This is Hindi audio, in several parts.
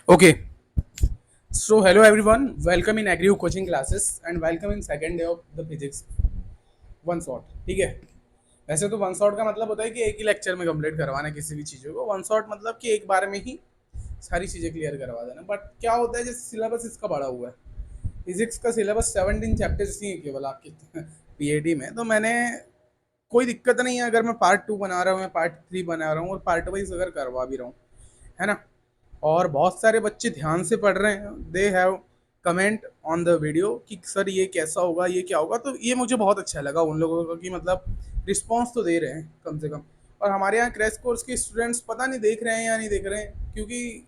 Okay, so hello everyone, welcome in Agri coaching classes and welcome in second day of the physics one shot. ठीक है। वैसे तो वन शॉट का मतलब होता है कि एक ही लेक्चर में कंप्लीट करवाना किसी भी चीज़ों को। वन शॉट मतलब कि एक बार में ही सारी चीज़ें क्लियर करवा देना। बट क्या होता है, जैसे सिलेबस इसका बड़ा हुआ है, फिजिक्स का सिलेबस 17 चैप्टर्स ही है केवल आपकी पीएडी में। तो मैंने कोई दिक्कत नहीं है अगर मैं पार्ट 2 बना रहा हूँ, मैं पार्ट 3 बना रहा हूँ और पार्ट वाइज अगर करवा भी रहा हूँ, है ना। और बहुत सारे बच्चे ध्यान से पढ़ रहे हैं, they have comment on the video कि सर ये कैसा होगा, ये क्या होगा। तो ये मुझे बहुत अच्छा लगा उन लोगों को कि मतलब रिस्पॉन्स तो दे रहे हैं कम से कम। और हमारे यहाँ क्रैश कोर्स के स्टूडेंट्स पता नहीं देख रहे हैं या नहीं देख रहे हैं, क्योंकि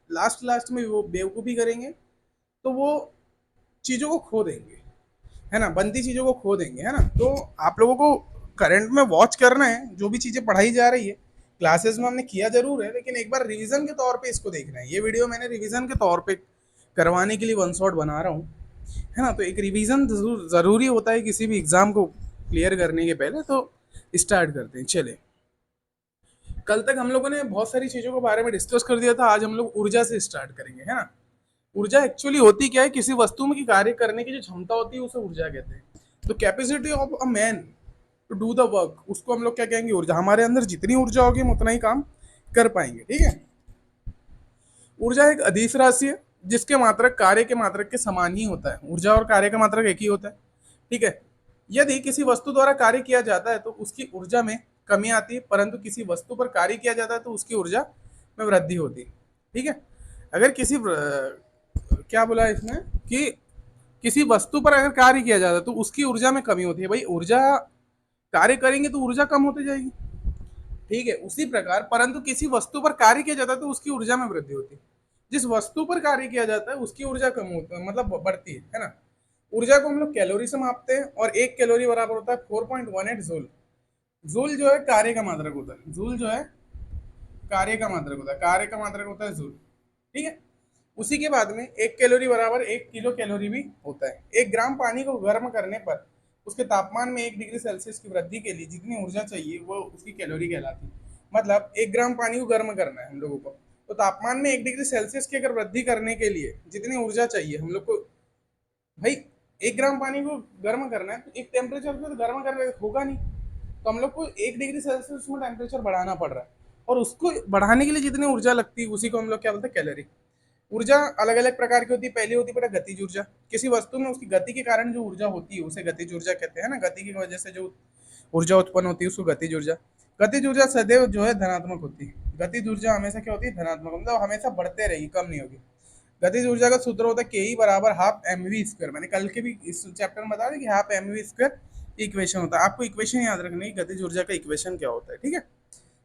लास्ट लास्ट में वो बेवकूफ़ी करेंगे तो वो चीज़ों को खो देंगे, है ना, बनती चीज़ों को खो देंगे, है ना। तो आप लोगों को करंट में वॉच करना है जो भी चीज़ें पढ़ाई जा रही है। क्लासेस में हमने किया जरूर है, लेकिन एक बार रिवीजन के तौर पे इसको देखना है। ये वीडियो मैंने रिवीजन के तौर पे करवाने के लिए वन शॉट बना रहा हूँ, है ना। तो एक रिवीजन ज़रूरी होता है किसी भी एग्ज़ाम को क्लियर करने के पहले। तो स्टार्ट करते हैं, चले। कल तक हम लोगों ने बहुत सारी चीज़ों के बारे में डिस्कस कर दिया था, आज हम लोग ऊर्जा से स्टार्ट करेंगे, है ना। ऊर्जा एक्चुअली होती क्या है, किसी वस्तु में की कार्य करने की जो क्षमता होती है उसे ऊर्जा कहते हैं। तो capacity of a man to do the work, उसको हम लोग क्या कहेंगे, ऊर्जा। हमारे अंदर जितनी ऊर्जा होगी हम उतना ही काम कर पाएंगे, ठीक है। ऊर्जा एक अदिश राशि है जिसके मात्रक कार्य के मात्रक के समान ही होता है। ऊर्जा और कार्य का मात्रक एक ही होता है, ठीक है। यदि किसी वस्तु द्वारा कार्य किया जाता है तो उसकी ऊर्जा में कमी आती है, परंतु किसी वस्तु पर कार्य किया जाता है तो उसकी ऊर्जा में वृद्धि होती है, ठीक है। अगर क्या बोला है इसमें कि किसी वस्तु पर अगर कार्य किया जाता है तो उसकी ऊर्जा में कमी होती है। भाई ऊर्जा कार्य करेंगे तो ऊर्जा कम होती जाएगी, ठीक है। उसी प्रकार परंतु किसी वस्तु पर कार्य किया जाता है तो उसकी ऊर्जा में वृद्धि होती है। जिस वस्तु पर कार्य किया जाता है उसकी ऊर्जा कम होती है, मतलब बढ़ती है ना। ऊर्जा को हम लोग कैलोरी से मापते हैं और एक कैलोरी बराबर होता है 4.18 जूल। जूल जो है कार्य का मात्रक होता है, जूल जो है कार्य का मात्रक होता है, कार्य का मात्रक होता है जूल, ठीक है। उसी के बाद में एक कैलोरी बराबर 1 किलो कैलोरी भी होता है। 1 ग्राम पानी को गर्म करने पर उसके तापमान में 1 डिग्री सेल्सियस की वृद्धि के लिए जितनी ऊर्जा चाहिए वो उसकी कैलोरी कहलाती है। मतलब 1 ग्राम पानी को गर्म करना है हम लोगों को, तो तापमान में 1 डिग्री सेल्सियस की अगर वृद्धि करने के लिए जितनी ऊर्जा चाहिए हम लोग को, भाई 1 ग्राम पानी को गर्म करना है तो एक टेम्परेचर पे तो गर्म करना होगा नहीं, तो हम लोग को 1 डिग्री सेल्सियस में टेम्परेचर बढ़ाना पड़ रहा है। और उसको बढ़ाने के लिए जितनी ऊर्जा लगती है उसी को हम लोग क्या बोलते हैं, कैलोरी। ऊर्जा अलग अलग प्रकार की होती है। पहली होती है बेटा गतिज ऊर्जा। किसी वस्तु में उसकी गति के कारण जो ऊर्जा होती है उसे गतिज ऊर्जा कहते हैं ना। गति की वजह से जो ऊर्जा उत्पन्न होती है उसको गतिज ऊर्जा। गतिज ऊर्जा सदैव जो है धनात्मक होती है। गतिज ऊर्जा हमेशा क्या होती है, धनात्मक, मतलब हमेशा बढ़ते रहेगी, कम नहीं होगी। गतिज ऊर्जा का सूत्र होता है के ई बराबर हाफ एम वी स्क्वायर। मैंने कल के भी इस चैप्टर में बताया था कि half m v square equation होता है। आपको इक्वेशन याद रखनी है, गतिज ऊर्जा का इक्वेशन क्या होता है, ठीक है।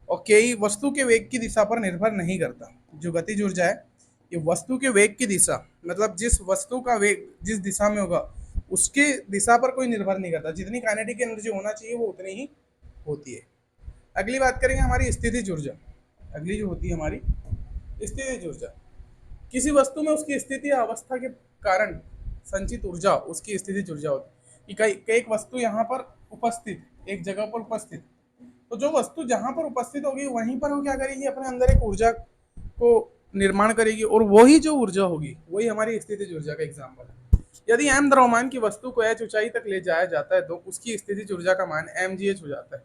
और के ई वस्तु के वेग की दिशा पर निर्भर नहीं करता। जो गतिज ऊर्जा है ये वस्तु के वेग की दिशा, मतलब जिस वस्तु का वेग जिस दिशा में होगा उसके दिशा पर कोई निर्भर नहीं करता। जितनी काइनेटिक एनर्जी होना चाहिए वो उतनी ही होती है। अगली बात करेंगे हमारी स्थितिज ऊर्जा। अगली जो होती है हमारी स्थितिज ऊर्जा, किसी वस्तु में उसकी स्थिति या अवस्था के कारण संचित ऊर्जा उसकी स्थितिज ऊर्जा होती है। कि एक वस्तु यहाँ पर उपस्थित, एक जगह पर उपस्थित, तो जो वस्तु जहां पर उपस्थित होगी वहीं पर वो क्या करेगी, अपने अंदर एक ऊर्जा को निर्माण करेगी और वही जो ऊर्जा होगी वही हमारी स्थितिज ऊर्जा का एग्जाम्पल है। यदि एम द्रव्यमान की वस्तु को एच ऊंचाई तक ले जाया जाता है तो उसकी स्थितिज ऊर्जा का मान एम जी एच हो जाता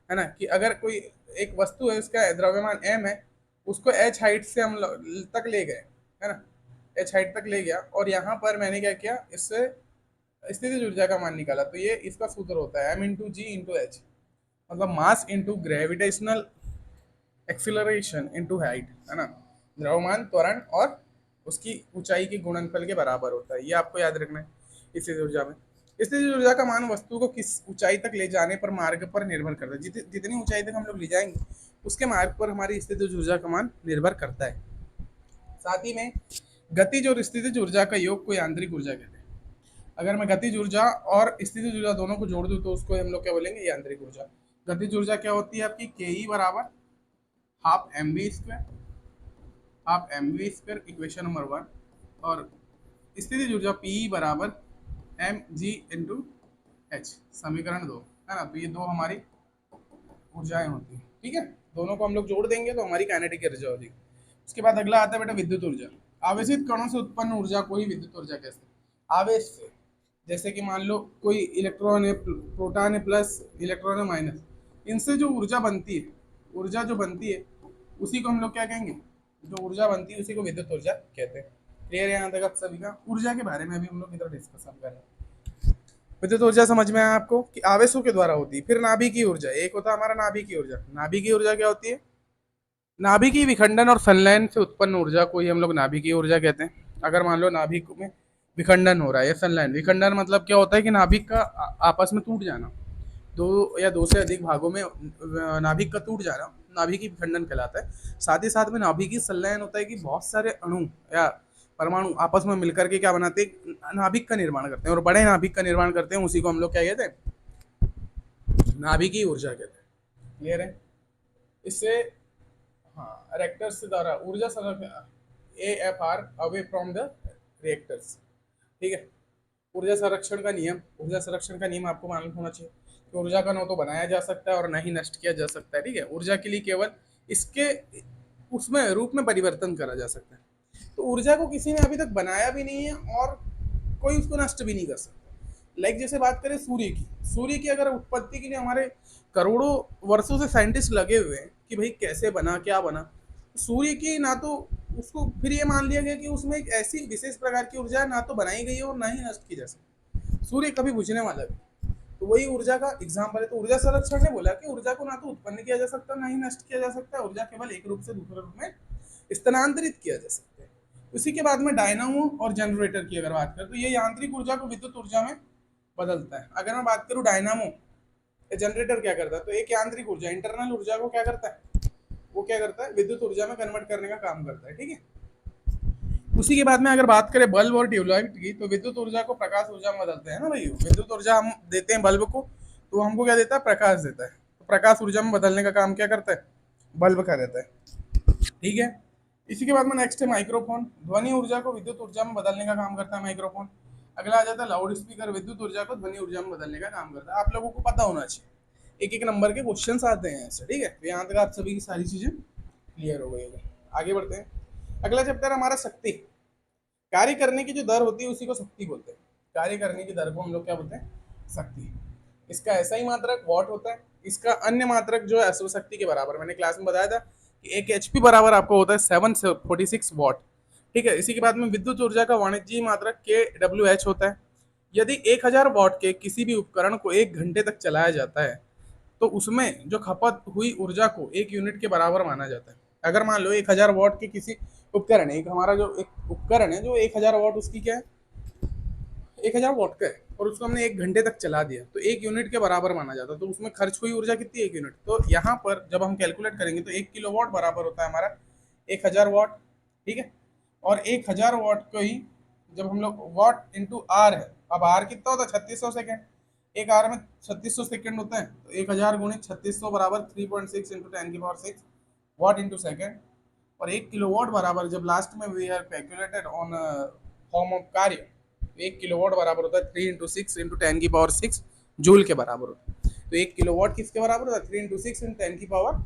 है ना। कि अगर कोई एक वस्तु है उसका द्रव्यमान एम है, उसको एच हाइट से हम तक ले गए, है ना, एच हाइट तक ले गया और यहाँ पर मैंने क्या किया, इससे स्थितिज ऊर्जा का मान निकाला। तो ये इसका सूत्र होता है एम इंटू जी इंटू एच, मतलब mass into gravitational acceleration into height, है ना। द्रव्यमान त्वरण और उसकी ऊंचाई के गुणनफल के बराबर होता है, ये आपको याद रखना है स्थितिज ऊर्जा में। स्थितिज ऊर्जा का मान वस्तु को किस ऊंचाई तक ले जाने पर मार्ग पर निर्भर करता है। जितनी ऊंचाई तक हम लोग ले जाएंगे उसके मार्ग पर हमारी स्थितिज ऊर्जा का मान निर्भर करता है। साथ ही में गतिज और स्थितिज ऊर्जा का योग को यांत्रिक ऊर्जा कहते हैं। अगर मैं गतिज ऊर्जा और स्थितिज ऊर्जा दोनों को जोड़ दूं तो उसको हम लोग क्या बोलेंगे, यांत्रिक ऊर्जा। गतिज ऊर्जा क्या होती है आपकी, के ई बराबर half m v square, half m v square equation number 1। और स्थितिज ऊर्जा पी ई बराबर एम जी इंटू एच, समीकरण 2, है ना। तो ये दो हमारी ऊर्जाएं होती हैं, ठीक है। दोनों को हम लोग जोड़ देंगे तो हमारी काइनेटिक ऊर्जा हो जाएगी। उसके बाद अगला आता है बेटा विद्युत ऊर्जा। आवेशित कणों से उत्पन्न ऊर्जा को ही विद्युत ऊर्जा कहते हैं। आवेश से, जैसे कि मान लो कोई इलेक्ट्रॉन है, प्रोटॉन है प्लस, इलेक्ट्रॉन है माइनस, इनसे जो ऊर्जा बनती है, ऊर्जा जो बनती है उसी को हम लोग क्या कहेंगे, जो ऊर्जा बनती है उसी को विद्युत ऊर्जा कहते हैं। क्लियर है यहाँ तक आप सभी का? ऊर्जा के बारे में अभी हम लोग इधर डिस्कशन कर रहे हैं। विद्युत ऊर्जा समझ में आया आपको कि आवेशों के द्वारा होती है। फिर नाभिकीय ऊर्जा, एक होता है हमारा नाभिकीय ऊर्जा। नाभिकीय ऊर्जा क्या होती है? नाभिकीय विखंडन और संलयन से उत्पन्न ऊर्जा को ही हम लोग नाभिकीय ऊर्जा कहते हैं। अगर मान लो नाभिक में विखंडन हो रहा है या संलयन, विखंडन मतलब क्या होता है कि नाभिक का आपस में टूट जाना, दो या दो से अधिक भागों में नाभिक का टूट जाना नाभिकीय विखंडन कहलाता है। साथ ही साथ में नाभिकीय संलयन होता है कि बहुत सारे अणु या परमाणु आपस में मिलकर के क्या बनाते हैं, नाभिक का निर्माण करते हैं, और बड़े नाभिक का निर्माण करते हैं, उसी को हम लोग क्या कहते हैं, नाभिकीय ऊर्जा कहते हैं। क्लियर है? इससे हाँ, रिएक्टर्स के द्वारा ऊर्जा संरक्षण, AFR away from the reactors. ठीक है? ऊर्जा संरक्षण का नियम, ऊर्जा संरक्षण का नियम आपको मालूम होना चाहिए कि ऊर्जा का न तो बनाया जा सकता है और न ही नष्ट किया जा सकता है। ठीक है? ऊर्जा के लिए केवल इसके उसमें रूप में परिवर्तन करा जा सकता है। तो ऊर्जा को किसी ने अभी तक बनाया भी नहीं है और कोई उसको नष्ट भी नहीं कर सकता। लाइक जैसे बात करें सूर्य की, सूर्य की अगर उत्पत्ति के लिए हमारे करोड़ों वर्षों से साइंटिस्ट लगे हुए हैं कि भाई कैसे बना, क्या बना। सूर्य की ना तो उसको फिर ये मान लिया गया कि उसमें एक ऐसी विशेष प्रकार की ऊर्जा ना तो बनाई गई है और ना ही नष्ट की जा सकती। सूर्य कभी बुझने वाला भी, तो वही ऊर्जा का एग्जाम्पल है। तो ऊर्जा संरक्षण ने बोला कि ऊर्जा को ना तो उत्पन्न किया जा सकता, ना ही नष्ट किया जा सकता। ऊर्जा केवल एक रूप से दूसरे रूप में स्थानांतरित किया जा सकता है। उसी के बाद में डायनामो और जनरेटर की अगर बात करें तो ये यांत्रिक ऊर्जा को विद्युत ऊर्जा में बदलता है। अगर मैं बात करूं डायनामो, जनरेटर क्या करता है, तो एक यांत्रिक ऊर्जा, इंटरनल ऊर्जा को क्या करता है, वो क्या करता है, विद्युत ऊर्जा में कन्वर्ट करने का काम करता है। ठीक है? उसी के बाद में अगर बात करें बल्ब और ट्यूबलाइट की, तो विद्युत ऊर्जा को प्रकाश ऊर्जा में बदलते हैं ना भाई। विद्युत ऊर्जा हम देते हैं बल्ब को, तो हमको क्या देता है, प्रकाश देता है। तो प्रकाश ऊर्जा में बदलने का काम क्या करता है, बल्ब का रहता है। ठीक है? इसी के बाद में नेक्स्ट है माइक्रोफोन। ध्वनि ऊर्जा को विद्युत ऊर्जा में बदलने का काम करता है माइक्रोफोन। अगला आ जाता है लाउड स्पीकर, विद्युत ऊर्जा को ध्वनि ऊर्जा में बदलने का काम करता है। आप लोगों को पता होना चाहिए, एक एक नंबर के क्वेश्चन आते हैं ऐसे। ठीक है? तो यहाँ तक आप सभी की सारी चीजें क्लियर हो गई होगी। आगे बढ़ते हैं। अगला चैप्टर हमारा शक्ति। कार्य करने की जो दर होती है उसी को शक्ति बोलते हैं। कार्य करने की दर को हम लोग क्या बोलते हैं, शक्ति। इसका ऐसा ही मात्रक वॉट होता है, इसका अन्य मात्रक जो है अश्व शक्ति के बराबर। मैंने क्लास में बताया था कि एक HP बराबर आपको होता है 746 वॉट। ठीक है? इसी के बाद में विद्युत ऊर्जा का वाणिज्यिक मात्रक kWh होता है। यदि 1000 वॉट के किसी भी उपकरण को 1 घंटे तक चलाया जाता है तो उसमें जो खपत हुई ऊर्जा को 1 यूनिट के बराबर माना जाता है। अगर मान लो 1000 वॉट के किसी उपकरण है, एक हमारा जो एक उपकरण है जो 1000 वॉट उसकी क्या है, 1000 वॉट का है, और उसको हमने 1 घंटे तक चला दिया तो 1 यूनिट के बराबर माना जाता है। तो उसमें खर्च हुई ऊर्जा कितनी, 1 यूनिट। तो यहाँ पर जब हम कैलकुलेट करेंगे तो 1 किलोवाट बराबर होता है हमारा 1000 वॉट। ठीक है? और 1000 वॉट को ही जब हम लोग वॉट इंटू आर है, अब आर कितना होता है, 3600 सेकेंड। एक आर में 3600 सेकेंड होता है, तो 1000 गुणित 3600 बराबर 3.6 इंटू 10 की पावर 6 वॉट इंटू सेकेंड। और 1 किलोवाट बराबर जब लास्ट में we are calculated on form of कार्य, 1 किलोवाट बराबर होता है 3 इंटू 6 इंटू 10 की पावर 6 जूल के बराबर होता है। तो 1 किलोवाट किसके बराबर होता है, 3 इंटू 6 इंटू 10 की पावर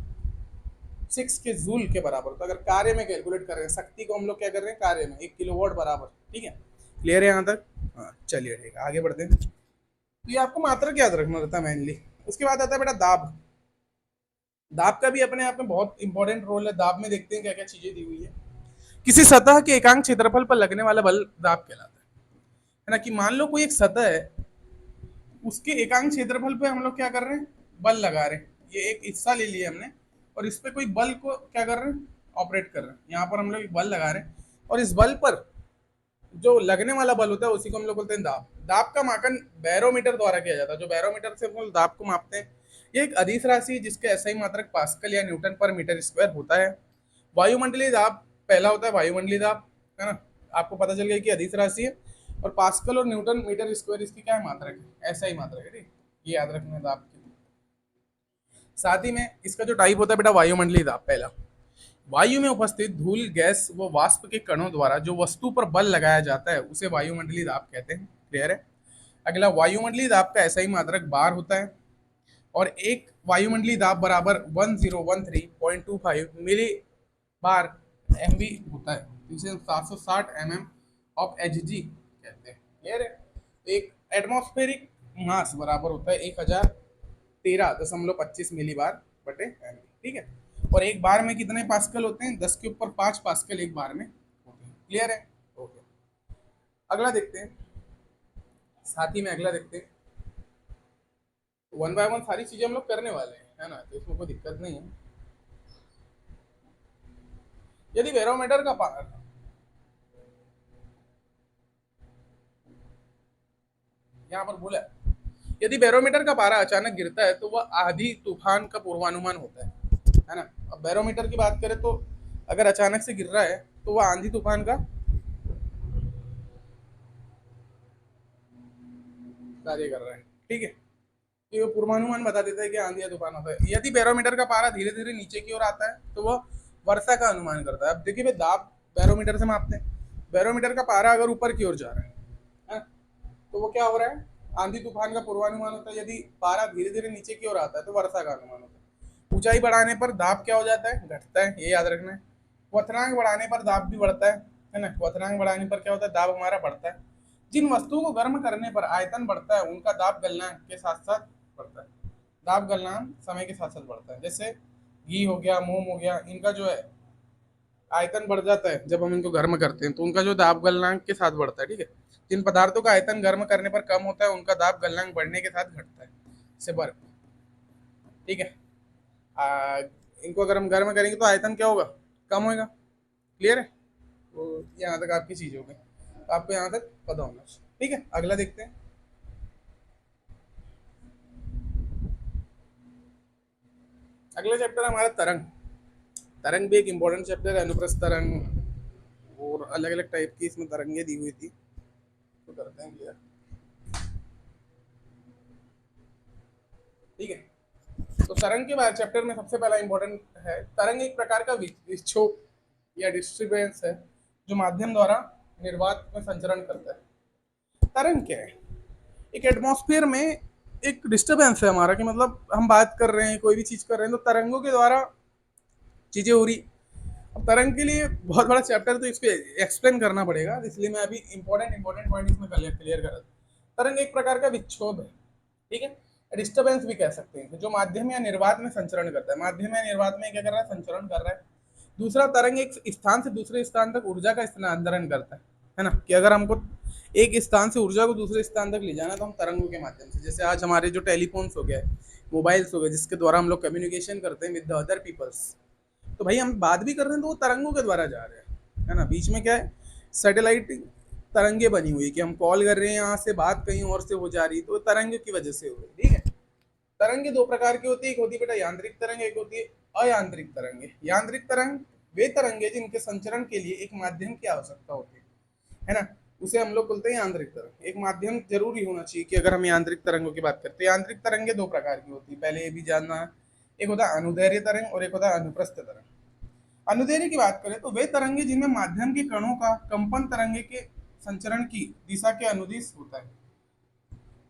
6 के जूल के बराबर होता है। अगर कार्य में कैलकुलेट कर रहे हैं, शक्ति को हम लोग क्या कर रहे हैं, कार्य में 1 किलोवाट बराबर। ठीक है? क्लियर है यहाँ तक? हाँ, चलिए ठीक है, आगे बढ़ते हैं। तो ये आपको मात्रक याद रखना रहता है मेनली। उसके बाद आता है बेटा दाब। दाब का भी अपने आप में बहुत इंपॉर्टेंट रोल है। दाब में देखते हैं क्या क्या चीजें दी हुई है। किसी सतह के एकांक क्षेत्रफल पर लगने वाला बल दाब कहलाता है ना। कि मान लो कोई एक सतह है, उसके एकांक क्षेत्रफल पे हम लोग क्या कर रहे हैं, बल लगा रहे हैं। ये एक हिस्सा ले लिया हमने और इस पे कोई बल को क्या कर रहे हैं, ऑपरेट कर रहे हैं। यहाँ पर हम लोग एक बल लगा रहे हैं और इस बल पर जो लगने वाला बल होता है उसी को हम लोग बोलते हैं दाब। दाब का मापन बैरोमीटर द्वारा किया जाता है। जो बैरोमीटर से हम लोग दाब को मापते हैं, ये एक अदिश राशि है जिसका ऐसा ही मात्रक पास्कल या न्यूटन पर मीटर स्क्वायर होता है। वायुमंडलीय दाब पहला होता है, वायुमंडलीय दाब, है ना। आपको पता चल गया कि अदिश राशि है, और पास्कल और न्यूटन मीटर स्क्वायर इसकी क्या है, मात्रक है, ऐसा ही मात्रक है। ठीक, ये याद रखना दाब की। साथ ही में इसका जो टाइप होता है बेटा, वायुमंडलीय दाब। पहला, वायु में उपस्थित धूल, गैस व वाष्प के कणों द्वारा जो वस्तु पर बल लगाया जाता है उसे वायुमंडलीय दाब कहते हैं। क्लियर है? अगला, वायुमंडलीय दाब का ऐसा ही मात्रक बार होता है, और एक वायुमंडलीय दाब बराबर 1013.25 मिली बार एम बी होता है, इसे 760 ऑफ एच जी कहते हैं। क्लियर है? तो एक एटमॉस्फेरिक मास बराबर होता है 1013.25 मिली बार बटे एम बी। ठीक है? और एक बार में कितने पास्कल होते हैं? 10 के ऊपर 5 पास्कल एक बार में होते हैं। क्लियर है? ओके, अगला देखते हैं। साथ ही में अगला देखते हैं, वन बाय वन सारी चीजें हम लोग करने वाले हैं, है ना, तो इसमें कोई दिक्कत नहीं है। यदि बैरोमीटर का यहाँ पर बोला है, यदि बैरोमीटर का पारा अचानक गिरता है तो वह आधी तूफान का पूर्वानुमान होता है ना। अब बैरोमीटर की बात करें तो अगर अचानक से गिर रहा है तो वह आंधी तूफान का कार्य कर रहा है। ठीक है? ये वो पूर्वानुमान बता देता है कि आंधी या तूफान होता है। यदि बैरोमीटर का पारा धीरे धीरे नीचे की ओर आता है तो वह वर्षा का अनुमान करता है। अब देखिए भाई, दाब बैरोमीटर से मापते हैं। बैरोमीटर का पारा अगर ऊपर की ओर जा रहा है, तो वो क्या हो रहा है? आंधी तूफान का पूर्वानुमान होता है। यदि पारा धीरे धीरे नीचे की ओर आता है तो वर्षा का अनुमान होता है। ऊंचाई बढ़ाने पर दाब क्या हो जाता है? घटता है, ये याद रखना है। क्वथनांक बढ़ाने पर दाब भी बढ़ता है ना। क्वथनांक बढ़ाने पर क्या होता है? दाब हमारा बढ़ता है। जिन वस्तुओं को गर्म करने पर आयतन बढ़ता है उनका दाब गलनांक के साथ साथ बढ़ता है। दाब गलनांक समय के साथ साथ बढ़ता है। जैसे घी हो गया, मोम हो गया, इनका जो है आयतन बढ़ जाता है जब हम इनको गर्म करते हैं, तो उनका जो दाब गलनांक के साथ बढ़ता है। ठीक है? जिन पदार्थों का आयतन गर्म करने पर कम होता है उनका दाब गलनांक बढ़ने के साथ घटता है। जैसे बर्फ। ठीक है? आ, इनको अगर हम गर्म करेंगे तो आयतन क्या होगा? कम होगा। क्लियर है? तो यहाँ तक आपकी चीज हो गई, तो आपको यहाँ तक पता होना चाहिए। ठीक है, अगला देखते हैं। अगला चैप्टर है हमारा तरंग। तरंग भी एक इंपॉर्टेंट चैप्टर है। अनुप्रस्थ तरंग और अलग अलग टाइप की इसमें तरंगे दी हुई थी, तो करते हैं क्लियर। ठीक है? तो तरंग के बाद चैप्टर में सबसे पहला इंपॉर्टेंट है, तरंग एक प्रकार का विक्षोभ या डिस्टर्बेंस है जो माध्यम द्वारा निर्वात में संचरण करता है। तरंग क्या है? एक एटमॉस्फेयर में एक डिस्टर्बेंस है हमारा, कि मतलब हम बात कर रहे हैं, कोई भी चीज कर रहे हैं, तो तरंगों के द्वारा चीजें हो रही। अब तरंग के लिए बहुत बड़ा चैप्टर, तो इस पे एक्सप्लेन करना पड़ेगा, इसलिए मैं अभी इंपॉर्टेंट इंपॉर्टेंट पॉइंट इसमें क्लियर कर। तरंग एक प्रकार का विक्षोभ है। ठीक है? डिस्टर्बेंस भी कह सकते हैं, जो माध्यम या निर्वात में संचरण करता है। माध्यम या निर्वात में क्या कर रहा है? संचरण कर रहा है। दूसरा, तरंग एक स्थान से दूसरे स्थान तक ऊर्जा का स्थानांतरण करता है ना, कि अगर हमको एक स्थान से ऊर्जा को दूसरे स्थान तक ले जाना तो हम तरंगों के माध्यम से, जैसे आज हमारे जो टेलीफोन्स हो गया, मोबाइल्स हो गए, जिसके द्वारा हम लोग कम्युनिकेशन करते हैं विद द अदर पीपल्स, तो भाई हम बात भी कर रहे हैं तो वो तरंगों के द्वारा जा रहे हैं, है ना। बीच में क्या है? सैटेलाइट तरंगे बनी हुई, कि हम कॉल कर रहे हैं यहाँ से, बात कहीं और से हो जा रही, तो तरंग की वजह से हो रही। ठीक है? तरंगे दो प्रकार की होती है, एक होती है बेटा यांत्रिक तरंग, एक होती है अयांत्रिक तरंगे। यांत्रिक तरंग वे तरंगे जिनके संचरण के लिए एक माध्यम की आवश्यकता होती है ना, उसे हम लोग बोलते हैं यांत्रिक तरंग। एक माध्यम जरूरी होना चाहिए कि अगर हम यांत्रिक तरंगों की बात करते हैं। यांत्रिक तरंगे दो प्रकार की होती है, पहले ये भी जानना है। एक होता है अनुदैर्घ्य तरंग और एक होता है अनुप्रस्थ तरंग। अनुदैर्घ्य की बात करें तो वे तरंगे जिनमें माध्यम के कणों का कंपन तरंगे के संचरण की दिशा के अनुदिश होता है।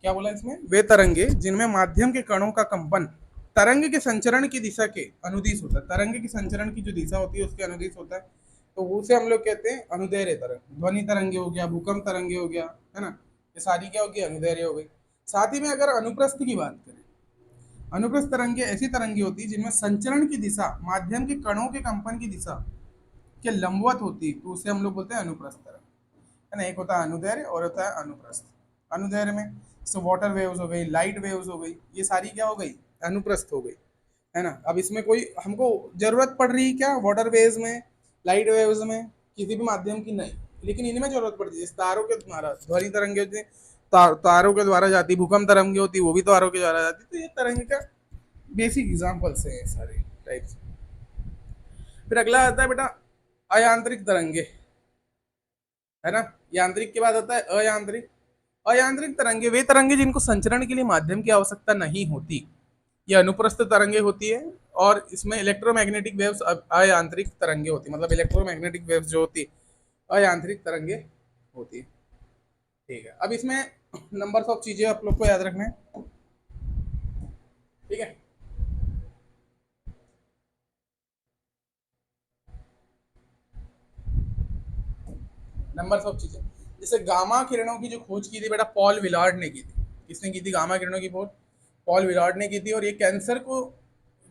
क्या बोला इसमें? वे तरंगे जिनमें माध्यम के कणों का कंपन तरंग के संचरण की दिशा के अनुदिश होता है। तरंग की संचरण की जो दिशा होती है उसके अनुदिश होता है, तो उसे हम लोग कहते हैं अनुदैर्घ्य तरंग। ध्वनि तरंगे हो गया, भूकंप तरंगे हो गया, है ना, ये सारी क्या होगी? अनुदैर्घ्य हो गई। साथ ही में अगर अनुप्रस्थ की बात करें, अनुप्रस्थ तरंगे ऐसी तरंगे होती है जिनमें संचरण की दिशा माध्यम के कणों के कंपन की दिशा के लंबवत होती है, तो उसे हम लोग बोलते हैं अनुप्रस्थ तरंग, है ना। एक होता है अनुदैर्घ्य और होता है अनुप्रस्थ। अनुदैर्घ्य में जैसे वाटर वेव्स हो गई, लाइट वेव्स हो गई, ये सारी क्या हो गई? अनुप्रस्थ हो गई, है ना। अब इसमें कोई हमको जरूरत पड़ रही है क्या वाटर वेव्स में, लाइट वेव्स में? किसी भी माध्यम की नहीं, लेकिन इनमें जरूरत पड़ती है। तारों के द्वारा ध्वनि तरंगे होती है, तारों के द्वारा जाती, भूकंप तरंगे होती, वो भी तारों के द्वारा जाती, तो ये तरंग का बेसिक एग्जाम्पल्स है सारे टाइप्स। फिर अगला आता है बेटा अयांत्रिक तरंगे, है ना। यांत्रिक के बाद आता है अयांत्रिक। अयांत्रिक तरंगे वे तरंगे जिनको संचरण के लिए माध्यम की आवश्यकता नहीं होती, ये अनुप्रस्थ तरंगे होती है। और इसमें इलेक्ट्रोमैग्नेटिक वेव्स अयांत्रिक तरंगे होती है, मतलब इलेक्ट्रोमैग्नेटिक वेव्स जो होती है अयांत्रिक तरंगे होती है। ठीक है? अब इसमें नंबर ऑफ चीजें आप लोग को याद रखना है। ठीक है? नंबर्स ऑफ चीजें। जैसे गामा किरणों की जो खोज की थी बेटा पॉल विलार्ड ने की थी। किसने की थी गामा किरणों की खोज? पॉल विलार्ड ने की थी। और ये कैंसर को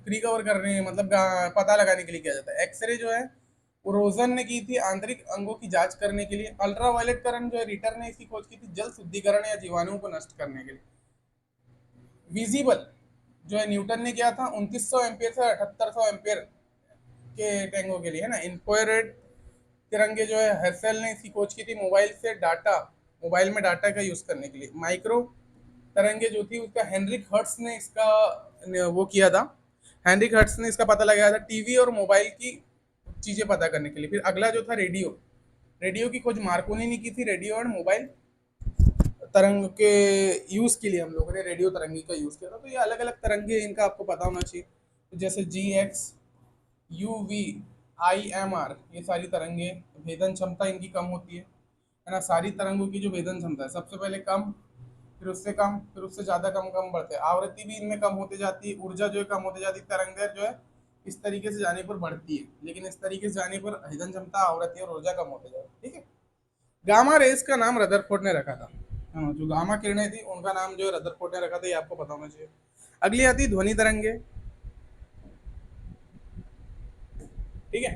रिकवर करने मतलब पता लगाने के लिए किया जाता है। एक्सरे जो है वो रोजन ने की थी आंतरिक अंगों की जांच करने के लिए। अल्ट्रावायलेट करंट जो है रिटर ने इसकी खोज की थी जल शुद्धिकरण या जीवाणुओं को नष्ट करने के लिए। विजिबल जो है न्यूटन ने किया था 2900 एम्पियर से 7800 एम्पियर के टैंगों के लिए, है ना। इंफ्रारेड तिरंगे जो है हर्सेल ने इसकी खोज की थी मोबाइल से डाटा, मोबाइल में डाटा का यूज करने के लिए। माइक्रो तरंगे जो थी उसका हेनरिक हर्ट्स ने इसका वो किया था। हेनरिक हर्ट्स ने इसका पता लगाया था टीवी और मोबाइल की चीजें पता करने के लिए। फिर अगला जो था रेडियो, रेडियो की खोज मार्कोनी ने की थी। रेडियो और मोबाइल तरंग के यूज के लिए हम लोगों ने रेडियो तरंगी का यूज किया था। तो ये अलग अलग तरंगे इनका आपको पता होना चाहिए। तो जैसे G X, U V, I M R, ये सारी तरंगे भेदन क्षमता इनकी कम होती है ना। सारी तरंगों की जो भेदन क्षमता है सबसे पहले कम, फिर उससे कम, फिर उससे ज्यादा कम कम बढ़ते हैं। आवृत्ति भी इनमें कम होती जाती है, ऊर्जा जो है कम होती जाती है। तरंग जो है इस तरीके से जाने पर बढ़ती है, लेकिन इस तरीके से जाने पर भेदन क्षमता, आवृत्ति और ऊर्जा कम होते जाती है। ठीक है। गामा रेस का नाम रदरफोर्ड ने रखा था। हाँ, जो गामा किरणें थी उनका नाम जो है रदरफोर्ड ने रखा था, ये आपको पता होना चाहिए। अगली आती है ध्वनि तरंगे। ठीक है।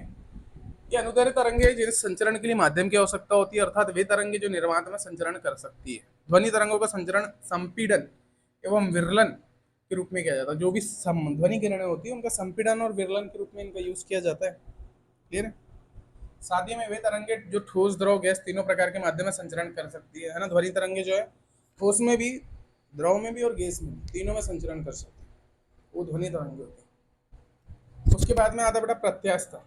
ये अनुदैर्घ्य तरंगे हैं जिन्हें संचरण के लिए माध्यम की आवश्यकता होती है, अर्थात वे तरंगे जो निर्वात में संचरण कर सकती है। ध्वनि तरंगों का संचरण संपीड़न एवं विरलन के रूप में किया जाता है। जो भी ध्वनि किरणें होती है उनका संपीड़न और विरलन के रूप में इनका यूज किया जाता है। क्लियर है। साथ ही में वे तरंगे जो ठोस, द्रव, गैस तीनों प्रकार के माध्यम में संचरण कर सकती है ना। ध्वनि तरंगे जो है ठोस में भी, द्रव में भी और गैस में भी, तीनों में संचरण कर सकती है, वो ध्वनि तरंगे होती है। उसके बाद में आता है बेटा प्रत्यास्थता।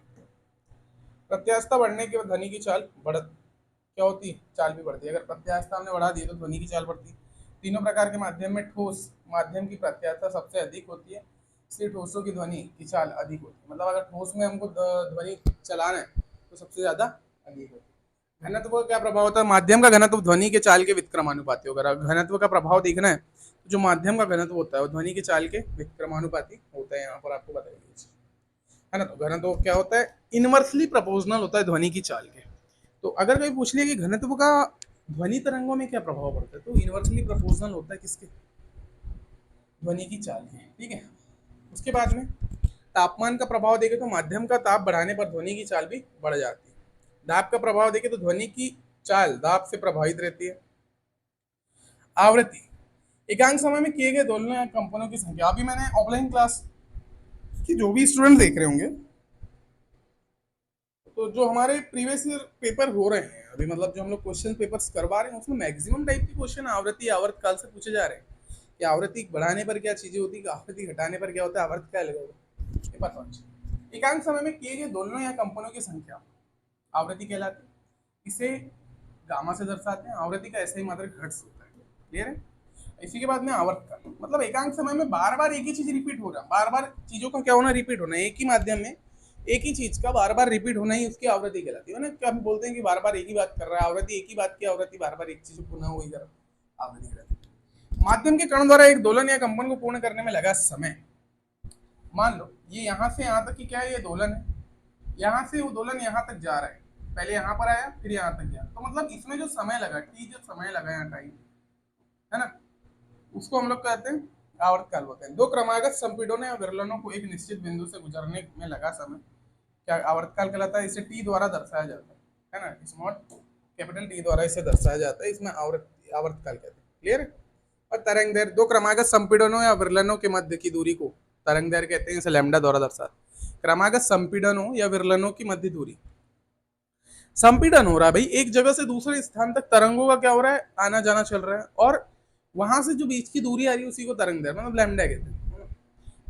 प्रत्यास्थता बढ़ने के बाद ध्वनि की चाल बढ़ क्या होती है? चाल भी बढ़ती है। अगर प्रत्यास्थता हमने बढ़ा दी तो ध्वनि की चाल बढ़ती है। तीनों प्रकार के माध्यम में ठोस माध्यम की प्रत्यास्थता सबसे अधिक होती है, इसलिए ठोसों की ध्वनि की चाल अधिक होती है। मतलब अगर ठोस में हमको ध्वनि चलाना है तो सबसे ज्यादा अधिक होती है। घनत्व का क्या प्रभाव होता है? माध्यम का घनत्व ध्वनि के चाल के विक्रमानुपाती होगा। अगर घनत्व का प्रभाव देखना है तो जो माध्यम का घनत्व होता है वो ध्वनि के चाल के विक्रमानुपाती होता है। यहाँ पर आपको बताइए, है ना। तो घनत्व क्या होता है? इनवर्सली प्रोपोर्शनल होता है ध्वनि की चाल के। तो अगर कोई पूछ लिया कि घनत्व का ध्वनि तरंगों में क्या प्रभाव पड़ता है, तो इनवर्सली प्रोपोर्शनल होता है किसके? ध्वनि की चाल के। ठीक है। उसके बाद में तापमान का प्रभाव देखें तो माध्यम का ताप बढ़ाने पर ध्वनि की चाल भी बढ़ जाती है। दाब का प्रभाव देखें तो ध्वनि की चाल दाब से प्रभावित रहती है। आवृत्ति, एकांक समय में किए गए दोलनों या कंपनों की संख्या। अभी मैंने ऑफलाइन क्लास की जो भी स्टूडेंट देख रहे होंगे, तो जो हमारे प्रीवियस ईयर पेपर हो रहे हैं अभी, मतलब जो हम लोग क्वेश्चन पेपर्स करवा रहे हैं उसमें मैक्सिमम टाइप के क्वेश्चन आवृत्ति आवर्तकाल से पूछे जा रहे हैं कि आवृत्ति बढ़ाने पर क्या चीजें होती है, आवृत्ति घटाने पर क्या होता है, आवर्तकाल होगा, ये पता होना चाहिए। एकांक समय में किए गए दोलनों या कंपनों की संख्या आवृत्ति कहलाती है। इसे गामा से दर्शाते हैं। आवृत्ति का ऐसा ही मात्रक हर्ट्ज होता है। क्लियर है। इसी के बाद में आवर्तकाल, मतलब एकांक समय में बार बार एक ही चीज रिपीट हो रहा है, बार बार चीजों का क्या होना, रिपीट होना। एक ही माध्यम में एक ही चीज का बार बार रिपीट होना ही उसकी आवृत्ति कहलाती है ना। क्या हम बोलते हैं कि बार बार एक ही बात कर रहा है, आवृत्ति एक ही बात की आवृत्ति, बार बार एक चीज पुनः वही कर रहा, आवृत्ति कहलाती है। माध्यम के कण द्वारा एक दोलन या कंपन को पूर्ण करने में लगा समय। मान लो ये यहाँ से यहाँ तक की क्या है, ये दोलन है। यहाँ से वो दोलन यहाँ तक जा रहा है, पहले यहाँ पर आया फिर यहाँ तक गया, तो मतलब इसमें जो समय लगा, टी जो समय लगा यहाँ टाइम, है ना, उसको हम लोग कहते हैं आवर्तकाल बोलते हैं। दो क्रमागत संपीड़नों या विरलनों को एक निश्चित बिंदु से गुजरने में लगा समय क्या आवर्तकाल कहलाता है। इसे टी द्वारा दर्शाया जाता है ना, स्मॉल कैपिटल टी द्वारा इसे दर्शाया जाता है, इसमें आवर्तकाल कहते हैं। क्लियर है। और तरंग दैर्घ्य, दो क्रमागत संपीड़नों या विरलनों के मध्य की दूरी को तरंग दैर्घ्य कहते हैं, इसे लैम्डा द्वारा दर्शाते। क्रमागत संपीड़नों या विरलनों की मध्य दूरी, संपीड़न हो रहा है भाई, एक जगह से दूसरे स्थान तक तरंगों का क्या हो रहा है, आना जाना चल रहा है, और वहां से जो बीच की दूरी आ रही है उसी को तरंग दैर्घ्य मतलब लैम्डा कहते हैं।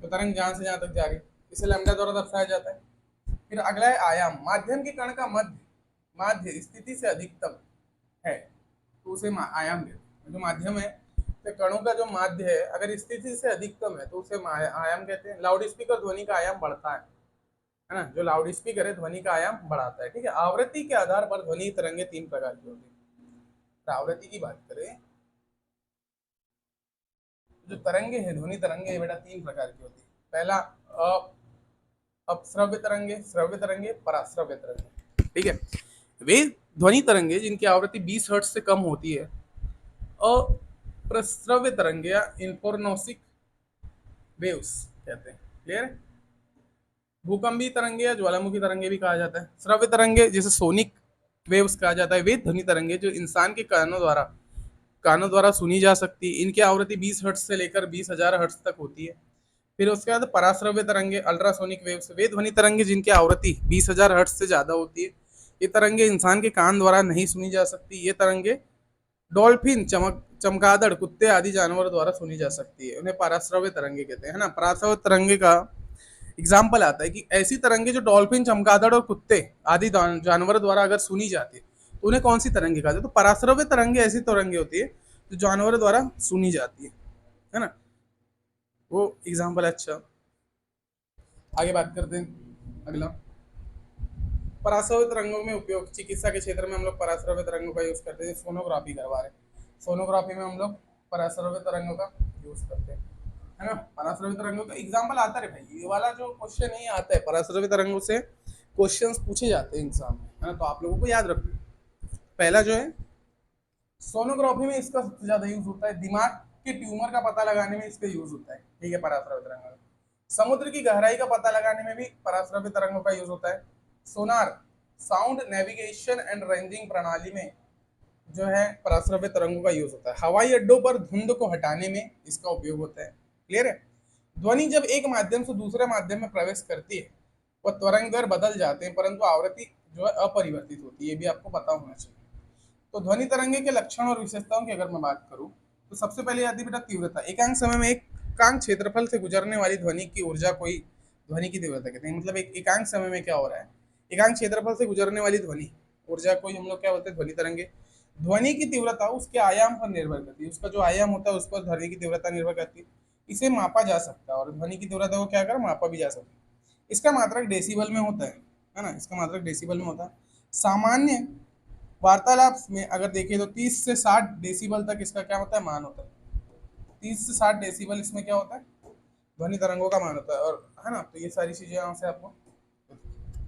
तो तरंग जहां से जहां तक जा रही है इसे लैम्डा द्वारा दर्शाया जाता है। फिर अगला है आयाम। माध्यम के कण का मध्य माध्य स्थिति से अधिकतम है तो उसे आयाम कहते हैं। जो माध्यम है तो कणों का जो माध्य है अगर स्थिति से अधिकतम है तो उसे आयाम कहते हैं। लाउड स्पीकर ध्वनि का आयाम बढ़ता है ना, जो लाउड स्पीकर है ध्वनि का आयाम बढ़ाता है। ठीक है। आवृत्ति के आधार पर ध्वनि तरंगे तीन प्रकार की होती है। आवृत्ति की बात करें, जो तरंगे हैं ध्वनि तरंगे बेटा तीन प्रकार की होती है। पहला अपश्रव्य तरंगे, श्रव्य तरंगे, पराश्रव्य तरंगे। ठीक है। वे ध्वनि तरंगे जिनकी आवृत्ति 20 हर्ट्ज से कम होती है अप्रस्रव्य तरंगे या इन्फोर्नोसिक वेव्स कहते हैं। क्लियर है? भूकंपी तरंगे या ज्वालामुखी तरंगे भी कहा जाता है। श्रव्य तरंगे जिसे सोनिक वेव्स कहा जाता है, वे ध्वनि तरंगे जो इंसान के कानों द्वारा सुनी जा सकती है। इनकी आवृत्ति 20 हर्ट्ज से लेकर 20,000 हर्ट्ज तक होती है। फिर उसके बाद पराश्रव्य तरंगे अल्ट्रासोनिक वेव्स, वे ध्वनि तरंगे जिनकी आवृत्ति 20,000 हर्ट्ज से ज्यादा होती है। ये तरंगे इंसान के कान द्वारा नहीं सुनी जा सकती। ये तरंगे डॉल्फिन, चमगादड़, कुत्ते आदि जानवर द्वारा सुनी जा सकती है। उन्हें पराश्रव्य तरंगे कहते हैं, है ना। पराश्रव्य तरंगे का एग्जाम्पल आता है कि ऐसी तरंगे जो डॉल्फिन, चमगादड़ और कुत्ते आदि जानवर द्वारा अगर सुनी जाती है तो उन्हें कौन सी तरंगे कहते हैं? तो पराश्रव्य तरंगे ऐसी तरंगे होती है जो जानवर द्वारा सुनी जाती है ना। वो एग्जाम्पल। अच्छा, आगे बात करते हैं। अगला, पराश्रव्य तरंगों में उपयोग चिकित्सा के क्षेत्र में हम लोग पराश्रव्य तरंगों का यूज करते हैं। सोनोग्राफी करवा रहे हैं, सोनोग्राफी में हम लोग पराश्रव्य तरंगों का यूज करते हैं, है ना। पराश्रव्य तरंगों का एग्जाम्पल आता है भाई, ये वाला जो क्वेश्चन नहीं आता है, पराश्रव्य तरंगों से क्वेश्चंस पूछे जाते हैं एग्जाम में, है ना। तो आप लोगों को याद रखना। पहला जो है सोनोग्राफी में इसका सबसे ज्यादा यूज होता है, दिमाग के ट्यूमर का पता लगाने में इसका यूज होता है, ठीक है, पराश्रव्य तरंगों। समुद्र की गहराई का पता लगाने में भी पराश्रव्य तरंगों का यूज होता है। सोनार, साउंड नेविगेशन एंड रेंजिंग प्रणाली में जो है पराश्रव्य तरंगों का यूज होता है। हवाई अड्डों पर धुंध को हटाने में इसका उपयोग होता है। क्लियर है? ध्वनि जब एक माध्यम से दूसरे माध्यम में प्रवेश करती है वह तरंग दर बदल जाते हैं, परंतु आवृत्ति जो है अपरिवर्तित होती है, ये भी आपको पता होना चाहिए। तो ध्वनि तरंगे के लक्षण और विशेषताओं की अगर मैं बात करूं तो सबसे पहले आती है बेटा तीव्रता। एकांक समय में एकांक क्षेत्रफल से गुजरने वाली ध्वनि की ऊर्जा कोई ध्वनि की तीव्रता कहते हैं। मतलब एक एकांक समय में क्या हो रहा है, एकांक क्षेत्रफल से गुजरने वाली ध्वनि ऊर्जा को हम लोग क्या बोलते हैं, ध्वनि तरंगे। ध्वनि की तीव्रता उसके आयाम पर निर्भर करती है, उसका जो आयाम होता है उस पर ध्वनि की तीव्रता निर्भर करती है। इसे मापा जा सकता है और ध्वनि की तीव्रता को क्या कर मापा भी जा सकता है। इसका मात्रक डेसिबल में होता है ना, इसका मात्रक डेसिबल में होता है। सामान्य वार्तालाप में अगर देखें तो 30 से 60 डेसिबल तक इसका क्या होता है, मान होता है। 30 से 60 डेसिबल इसमें क्या होता है, ध्वनि तरंगों का मान होता है। और है ना, तो ये सारी चीजें यहाँ से आपको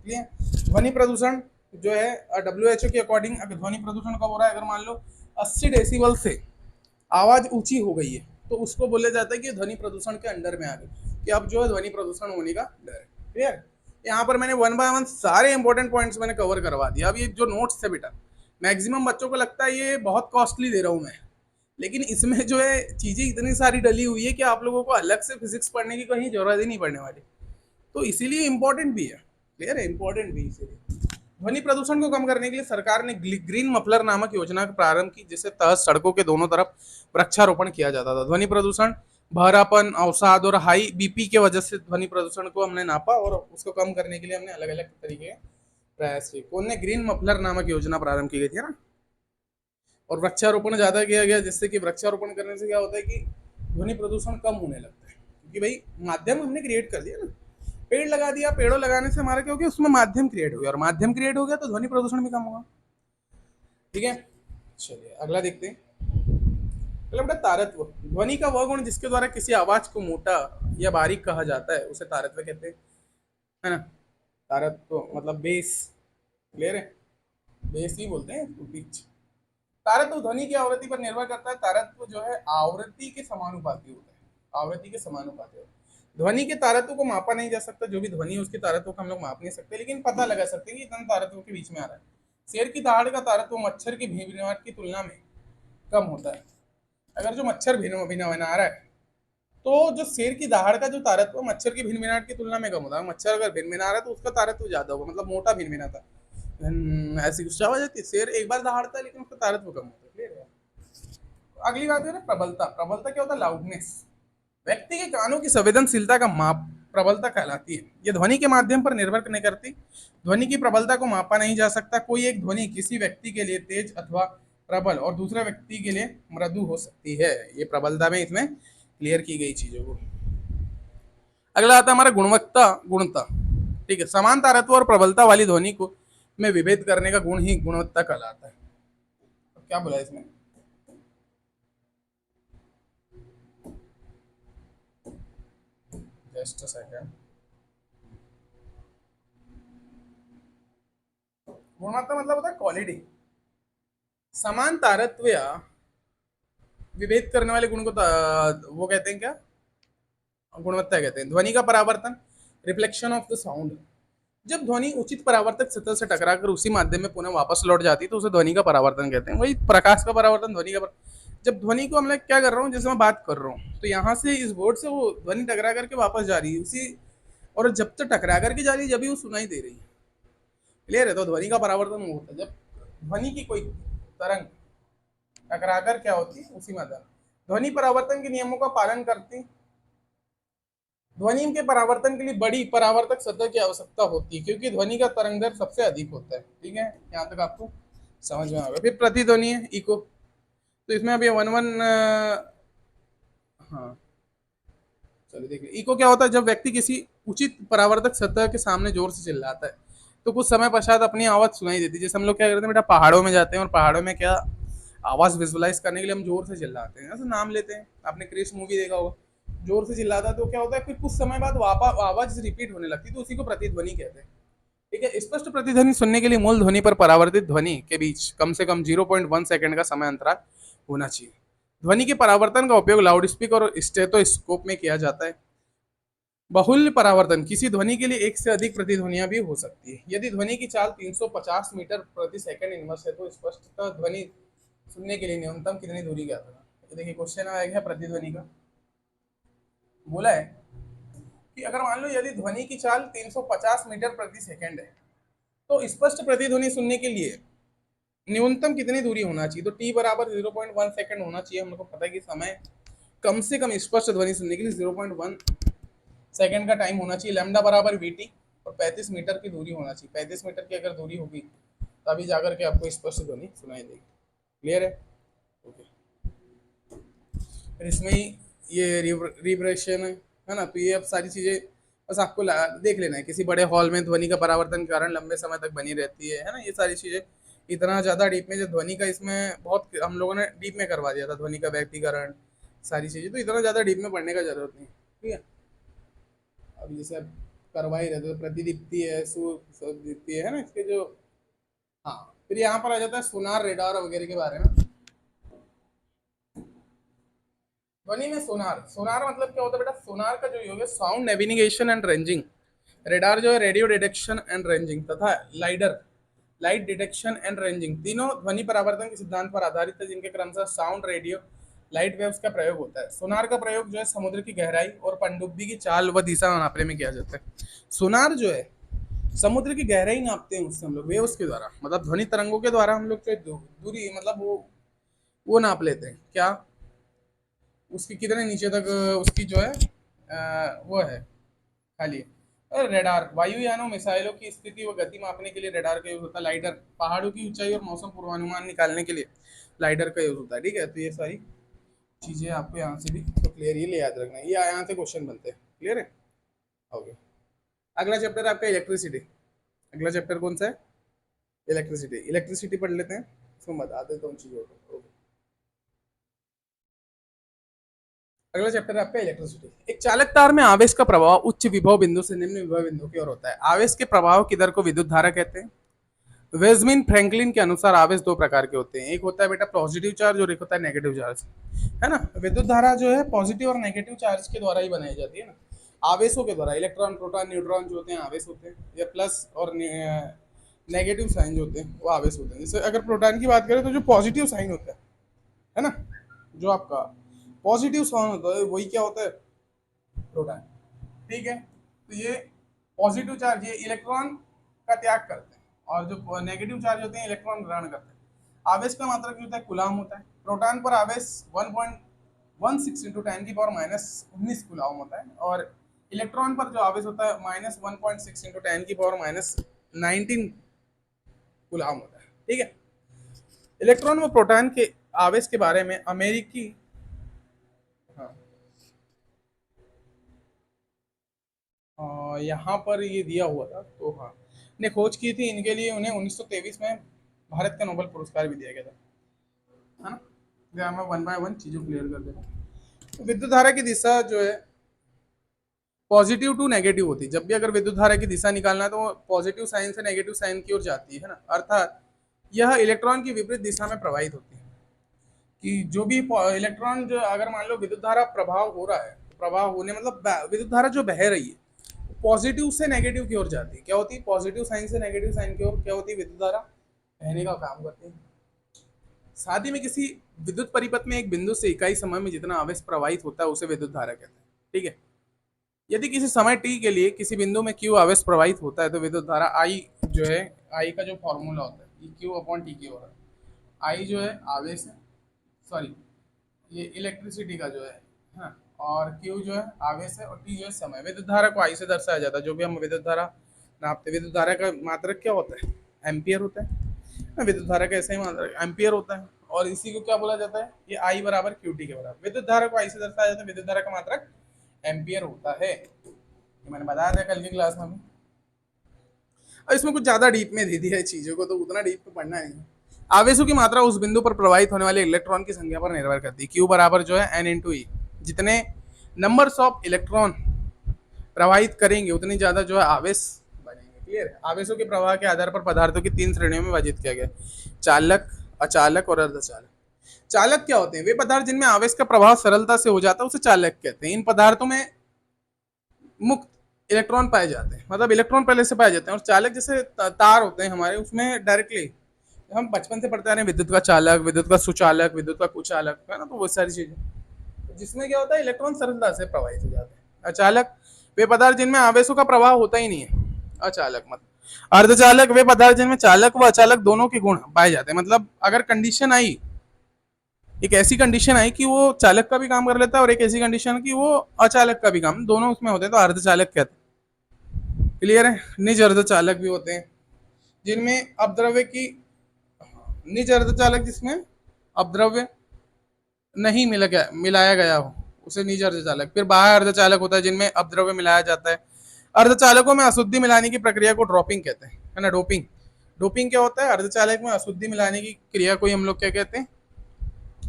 क्लियर। ध्वनि प्रदूषण जो है WHO के अकॉर्डिंग अगर ध्वनि प्रदूषण कब हो रहा है, अगर मान लो 80 डेसिबल से आवाज ऊंची हो गई है तो उसको बोला जाता है कि ध्वनि प्रदूषण के अंडर में आ गई, कि अब जो है ध्वनि प्रदूषण होने का डर है। क्लियर? यहाँ पर मैंने वन बाय वन सारे इंपॉर्टेंट पॉइंट्स मैंने कवर करवा दिया। अब ये जो नोट्स है बेटा, मैक्सिमम बच्चों को लगता है ये बहुत कॉस्टली दे रहा हूँ मैं, लेकिन इसमें जो है चीजें इतनी सारी डली हुई है कि आप लोगों को अलग से फिजिक्स पढ़ने की कहीं जरूरत ही नहीं पड़ने वाली, तो इसीलिए इंपॉर्टेंट भी है। क्लियर है? इंपॉर्टेंट भी इसीलिए। ध्वनि प्रदूषण को कम करने के लिए सरकार ने ग्रीन मफलर नामक योजना का प्रारंभ की, जिसके तहत सड़कों के दोनों तरफ वृक्षारोपण किया जाता था। ध्वनि प्रदूषण, बहरापन, अवसाद और हाई बीपी के वजह से ध्वनि प्रदूषण को हमने नापा और उसको कम करने के लिए हमने अलग अलग तरीके के प्रयास किए। कौन ने? ग्रीन मफलर नामक योजना प्रारंभ की गई थी ना। और वृक्षारोपण ज्यादा किया गया, जिससे कि वृक्षारोपण करने से क्या होता है कि ध्वनि प्रदूषण कम होने लगता है, क्योंकि भाई माध्यम हमने क्रिएट कर दिया ना। पेड़ लगा दिया, पेड़ों लगाने से हमारा क्या हो गया, उसमें माध्यम क्रिएट हो गया, और माध्यम क्रिएट हो गया तो ध्वनि प्रदूषण भी कम होगा। ठीक है, चलिए अगला देखते हैं। मतलब बेटा तारत्व, ध्वनि का वह गुण जिसके द्वारा किसी आवाज को मोटा या बारीक कहा जाता है उसे तारत्व कहते हैं, है ना। तारत्व मतलब बेस। क्लियर है? बेस ही बोलते हैं पिच। तारत्व ध्वनि की आवृत्ति पर निर्भर करता है। तारत्व जो है आवृत्ति के समानुपाती होता है, आवृत्ति के समानुपाती होता है। ध्वनि के तारत्व को मापा नहीं जा सकता, जो भी ध्वनि है उसके तारत्व को हम लोग माप नहीं सकते, लेकिन पता लगा सकते हैं कि इतना तारत्व के बीच में आ रहा है। शेर की दहाड़ का तारत्व मच्छर की भिनभिनाहट की तुलना में कम होता है। अगर जो मच्छर भिनभिना रहा है तो जो शेर की दहाड़ का जो तारत्व मच्छर की भिनभिनाहट की तुलना में कम होता है। मच्छर अगर भिनभिना रहा है तो उसका तारत्व ज्यादा होगा, मतलब मोटा भिनभिनाता है। ऐसी कुछ आवाज आती है। शेर एक बार दहाड़ता है लेकिन उसका तारत्व कम होता है। क्लियर है? अगली बात है ना प्रबलता। प्रबलता क्या होता है? लाउडनेस। व्यक्ति के कानों की संवेदनशीलता का माप प्रबलता कहलाती है। यह ध्वनि के माध्यम पर निर्भर नहीं करती। ध्वनि की प्रबलता को मापा नहीं जा सकता। कोई एक ध्वनि किसी व्यक्ति के लिए तेज अथवा प्रबल और दूसरे व्यक्ति के लिए मृदु हो सकती है। ये प्रबलता में इसमें क्लियर की गई चीजों को। अगला आता है हमारा गुणवत्ता गुणता। ठीक है, समान तारत्व और प्रबलता वाली ध्वनि को में विभेद करने का गुण ही गुणवत्ता कहलाता है। तो क्या बोला इसमें? Just a second. गुणवत्ता मतलब होता है क्वालिटी। समान तारत्व या विभेद करने वाले गुण को वो कहते हैं क्या, गुणवत्ता कहते हैं। ध्वनि का परावर्तन, रिफ्लेक्शन ऑफ द साउंड। जब ध्वनि उचित परावर्तक सतह से टकराकर उसी माध्यम में पुनः वापस लौट जाती है तो उसे ध्वनि का परावर्तन कहते हैं। वही प्रकाश का परावर्तन, ध्वनि का जब ध्वनि को हम लोग क्या कर रहा हूँ, जैसे मैं बात कर रहा हूँ तो यहाँ से इस बोर्ड से वो ध्वनि टकरा करके वापस जा रही है उसी, और जब तक टकरा करके जा रही है जब भी वो सुनाई दे रही है। क्लियर है? तो ध्वनि का परावर्तन वो होता है जब ध्वनि की कोई तरंग टकराकर क्या होती है उसी माध्यम। ध्वनि परावर्तन के नियमों का पालन करती, ध्वनि के परावर्तन के लिए बड़ी परावर्तक सतह की आवश्यकता होती है क्योंकि ध्वनि का तरंग दर सबसे अधिक होता है। ठीक है, यहाँ तक आपको समझ में आ गया। फिर प्रतिध्वनि है इको, तो इसमें अभी वन वन हाँ चलिए देखिए इको क्या होता है। जब व्यक्ति किसी उचित परावर्तक सतह के सामने जोर से चिल्लाता है तो कुछ समय पश्चात अपनी आवाज सुनाई देती है। जैसे हम लोग क्या करते हैं बेटा, पहाड़ों में जाते हैं और पहाड़ों में क्या आवाज विजुअलाइज करने के लिए हम जोर से चिल्लाते हैं, जैसे नाम लेते हैं, आपने क्रिश मूवी देखा होगा, जोर से चिल्लाता है तो क्या होता है, फिर कुछ समय बाद वापस आवाज रिपीट होने लगती है तो उसी को प्रतिध्वनि कहते हैं। ठीक है, स्पष्ट प्रतिध्वनि सुनने के लिए मूल ध्वनि पर परावर्तित ध्वनि के बीच कम से कम 0.1 सेकंड का समय अंतराल होना चाहिए। ध्वनि के परावर्तन का उपयोग लाउड स्पीकर और स्टेथोस्कोप में किया जाता है। बहुल्य परावर्तन, किसी ध्वनि के लिए एक से अधिक प्रतिध्वनियां भी हो सकती है। यदि ध्वनि की चाल 350 मीटर प्रति सेकंड इनवर्स है तो स्पष्टतः ध्वनि सुनने के लिए न्यूनतम कितनी दूरी ज्ञात होगा। ये देखिए क्वेश्चन आया है प्रतिध्वनि का, बोला है कि अगर मान लो यदि ध्वनि की चाल 350 मीटर प्रति सेकंड है तो स्पष्ट प्रतिध्वनि सुनने के लिए न्यूनतम कितनी दूरी होना चाहिए, तो टी बराबर 0.1 सेकंड होना चाहिए। हम लोग को पता है कि समय कम से कम स्पष्ट ध्वनि सुनने के लिए 0.1 सेकंड का टाइम होना चाहिए। लैम्डा बराबर वीटी, और 35 मीटर की दूरी होना चाहिए। 35 मीटर की अगर दूरी होगी तभी जाकर के आपको स्पष्ट ध्वनि सुनाई देगी। क्लियर है? ओके, फिर इसमें ही ये रिब्रेशन है ना, तो ये अब सारी चीज़ें बस आपको देख लेना है। किसी बड़े हॉल में ध्वनि का परावर्तन के कारण लंबे समय तक बनी रहती है ना, ये सारी चीज़ें। इतना ज़्यादा डीप में जो ध्वनि का, इसमें बहुत हम लोगों ने डीप में करवा दिया था ध्वनि का व्यक्तिकरण, सारी चीज़ें, तो इतना ज़्यादा डीप में पढ़ने का जरूरत नहीं। ठीक है, अब जैसे अब करवा ही रहते, तो प्रतिदीप्ति है, सुदीप्ति है ना इसके जो। हाँ, फिर यहाँ पर आ जाता है सोनार, रेडार वगैरह के बारे में। ध्वनि में सोनार, सोनार मतलब क्या होता है बेटा, सोनार का जो योग है sound navigation and ranging. Radar जो है रेडियो डिटेक्शन एंड रेंजिंग, तथा lidar light detection and ranging, तीनों ध्वनि परावर्तन के सिद्धांत पर आधारित है जिनके क्रमशः साउंड, रेडियो, लाइट वेव्स का प्रयोग होता है। सोनार का प्रयोग जो है समुद्र की गहराई और पनडुब्बी की चाल व दिशा नापने में किया जाता है। सोनार जो है समुद्र की गहराई नापते हैं उससे हम लोग वेव्स के द्वारा, मतलब ध्वनि तरंगों के द्वारा हम लोग जो दूरी, मतलब वो नाप लेते हैं क्या, उसकी कितने नीचे तक उसकी जो है वो है खाली। और रेडार, वायुयानों मिसाइलों की स्थिति व गति मापने के लिए रेडार का यूज होता है। लाइडर, पहाड़ों की ऊंचाई और मौसम पूर्वानुमान निकालने के लिए लाइडर का यूज होता है। ठीक है, तो ये सारी चीजें आपको यहाँ से भी तो क्लियर, ये याद रखना है, ये यहाँ से क्वेश्चन बनते हैं। क्लियर है? ओके, अगला चैप्टर है आपका इलेक्ट्रिसिटी। अगला चैप्टर कौन सा है? इलेक्ट्रिसिटी। इलेक्ट्रिसिटी पढ़ लेते हैं, उसमें बता देता हूँ चीजों को। ओके, अगला चैप्टर है आपका इलेक्ट्रिसिटी। एक चालक तार में आवेश का प्रभाव उच्च विभव बिंदु से निम्न विभव बिंदु की ओर होता है। आवेश के प्रभाव की दर को विद्युत धारा कहते हैं। वेजमिन फ्रैंकलिन के अनुसार आवेश दो प्रकार के होते हैं, एक होता है बेटा पॉजिटिव चार्ज और एक होता है नेगेटिव चार्ज, है ना। विद्युत धारा जो है पॉजिटिव और नेगेटिव चार्ज के द्वारा ही बनाई जाती है ना, आवेशों के द्वारा। इलेक्ट्रॉन, प्रोटॉन, न्यूट्रॉन जो होते हैं आवेश होते हैं, या प्लस और नेगेटिव साइन जो होते हैं वो आवेश होते हैं। जैसे अगर प्रोटॉन की बात करें तो जो पॉजिटिव साइन होता है ना, जो आपका पॉजिटिव साइन होता है वही क्या होता है, प्रोटॉन। ठीक है, तो ये पॉजिटिव चार्ज ये इलेक्ट्रॉन का त्याग करते हैं, और जो नेगेटिव चार्ज होते हैं इलेक्ट्रॉन ग्रहण करते हैं। आवेश का मात्रक जो होता है कूलाम होता है। प्रोटॉन पर आवेश 1.16 इंटू 10 की पावर -19 कूलाम होता है, और इलेक्ट्रॉन पर जो आवेश होता है -1.6 इंटू 10 की पावर -19 कूलाम होता है। ठीक है, इलेक्ट्रॉन व प्रोटॉन के आवेश के बारे में अमेरिकी, हाँ यहाँ पर ये दिया हुआ था, तो हाँ ने खोज की थी इनके लिए, उन्हें 1923 में भारत का नोबेल पुरस्कार भी दिया गया था, है ना। मैं वन बाय वन चीज़ों क्लियर कर देता हूँ। तो विद्युत धारा की दिशा जो है पॉजिटिव टू नेगेटिव होती है। जब भी अगर विद्युत धारा की दिशा निकालना है तो वो पॉजिटिव साइन से नेगेटिव साइन की ओर जाती है ना, अर्थात यह इलेक्ट्रॉन की विपरीत दिशा में प्रवाहित होती है। कि जो भी इलेक्ट्रॉन जो अगर मान लो विद्युत धारा प्रभाव हो रहा है, तो प्रभाव होने मतलब विद्युत धारा जो बह रही है पॉजिटिव से नेगेटिव की ओर जाती है। क्या होती है? पॉजिटिव साइन से नेगेटिव साइन की ओर क्या होती है? विद्युत धारा बहने का काम करती है। साथ ही में किसी विद्युत परिपथ में एक बिंदु से इकाई समय में जितना आवेश प्रवाहित होता है उसे विद्युत धारा कहते हैं। ठीक है। यदि किसी समय टी के लिए किसी बिंदु में क्यू आवेश प्रवाहित होता है तो विद्युत धारा आई जो है, आई का जो फॉर्मूला होता है ये क्यू अपॉन टी की ओर है। आई जो है आवेश है, सॉरी ये इलेक्ट्रिसिटी का जो है, हाँ, और क्यू जो है आवेश है और टी जो है समय। विद्युत धारा को आई से दर्शाया जाता है। जो भी हम विद्युत धारा नापते, विद्युत धारा का मात्रक क्या होता है? एम्पियर होता है। विद्युत धारा का ऐसा ही मात्रक एम्पियर होता है और इसी को क्या बोला जाता है? ये आई बराबर क्यू टी के बराबर। विद्युत धारा को आई से दर्शाया जाता है, विद्युत धारा का मात्रक एम्पियर होता है। ये मैंने बताया था कल की क्लास में भी। और इसमें कुछ ज्यादा डीप में दे दिया है चीजों को, तो उतना डीप में पढ़ना नहीं है। आवेशों की मात्रा उस बिंदु पर प्रवाहित होने वाले इलेक्ट्रॉन की संख्या पर निर्भर करती है। क्यू बराबर जो है एन इंटू ई। जितने नंबर्स ऑफ इलेक्ट्रॉन प्रवाहित करेंगे उतनी ज्यादा जो है आवेश बनेंगे। क्लियर है? आवेशों के प्रवाह के आधार पर पदार्थों की 3 श्रेणियों में विभाजित किया गया: चालक, अचालक और अर्धचालक। चालक क्या होते हैं? वे पदार्थ जिनमें आवेश का प्रभाव सरलता से हो जाता है उसे चालक कहते हैं। इन पदार्थों में मुक्त इलेक्ट्रॉन पाए जाते हैं, मतलब इलेक्ट्रॉन पहले से पाए जाते हैं। और चालक जैसे तार होते हैं हमारे, उसमें डायरेक्टली हम बचपन से पढ़ते आ रहे हैं, विद्युत का चालक, विद्युत का सुचालक, विद्युत का कुचालक, है ना, तो वो सारी चीजें जिसमें क्या होता है इलेक्ट्रॉन सरलता से प्रवाहित हो जाते हैं। अचालक वे पदार्थ जिनमें आवेशों का प्रभाव होता ही नहीं है, अचालक मतलब। अर्धचालक वे पदार्थ जिनमें चालक व अचालक दोनों के गुण पाए जाते हैं। मतलब अगर कंडीशन आई, एक ऐसी कंडीशन आई कि वो चालक का भी काम कर लेता है और एक ऐसी कंडीशन की वो अचालक का भी काम, दोनों उसमें होते हैं, तो अर्धचालक कहते हैं। क्लियर है? निज अर्धचालक भी होते हैं जिनमें अपद्रव्य की, निज अर्धचालक जिसमें अपद्रव्य नहीं मिलाया गया हो उसे निज अर्धचालक। फिर बाह्य अर्धचालक होता है जिनमें अपद्रव्य मिलाया जाता है। अर्धचालकों में अशुद्धि मिलाने की प्रक्रिया को ड्रॉपिंग कहते हैं, है ना, डोपिंग। डोपिंग क्या होता है? अर्धचालक में अशुद्धि मिलाने की क्रिया को हम लोग क्या कहते हैं?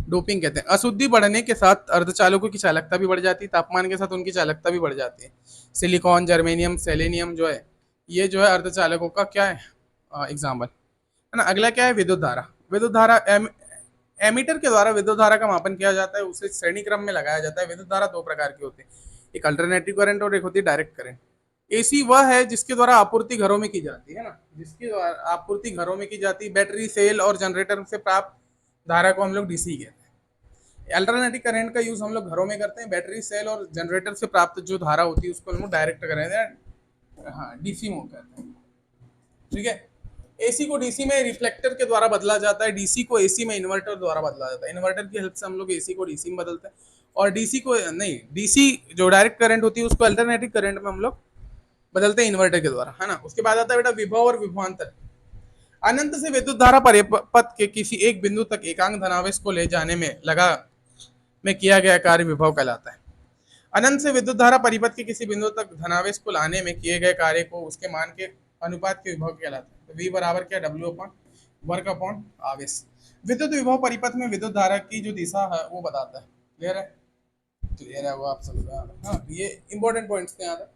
डोपिंग कहते हैं। अशुद्धि बढ़ने के साथ अर्धचालकों की चालकता भी बढ़ जाती है, तापमान के साथ उनकी चालकता भी बढ़ जाती है। सिलिकॉन, जर्मेनियम, सेलेनियम जो है ये जो है अर्धचालकों का क्या है? एग्जाम्पल, है ना। अगला क्या है? विद्युत धारा। विद्युत धारा एमीटर के द्वारा विद्युत धारा का मापन किया जाता है, उसे श्रेणी क्रम में लगाया जाता है। विद्युत धारा 2 प्रकार की होती है, एक अल्टरनेटिव करंट और एक होती है डायरेक्ट करंट। एसी वह है जिसके द्वारा आपूर्ति घरों में की जाती है ना, जिसकी द्वारा आपूर्ति घरों में की जाती है। बैटरी, सेल और जनरेटर से प्राप्त धारा को हम लोग डीसी कहते हैं। अल्टरनेटिव करंट का यूज हम लोग घरों में करते हैं। बैटरी, सेल और जनरेटर से प्राप्त जो धारा होती है उसको हम लोग डायरेक्ट करते हैं, हाँ, डीसी मोड कहते हैं। ठीक है। एसी को डीसी में रिफ्लेक्टर के द्वारा बदला जाता है, डीसी को एसी में इन्वर्टर द्वारा बदला जाता है। इन्वर्टर की हेल्प से हम लोग एसी को डीसी में बदलते हैं, और डीसी को नहीं, डीसी जो डायरेक्ट करंट होती है उसको अल्टरनेटिव करंट में हम लोग बदलते हैं इन्वर्टर के द्वारा, है ना। उसके बाद आता है बेटा विभव और विभवांतर। अनंत से विद्युत धारा परिपथ के किसी एक बिंदु तक एकांक धनावेश को ले जाने में किया गया कार्य विभव कहलाता है। अनंत से विद्युत धारा परिपथ के किसी बिंदु तक धनावेश को लाने में किए गए कार्य को उसके मान के अनुपात के विभव कहलाता है। तो V बराबर क्या? W अपॉन वर्ग अपॉन आवेश। विद्युत विभव परिपथ में विद्युत धारा की जो दिशा है वो बताता है। क्लियर है? क्लियर है वो आप समझ रहे हैं? हाँ, ये इंपॉर्टेंट पॉइंट्स थे, यहाँ तक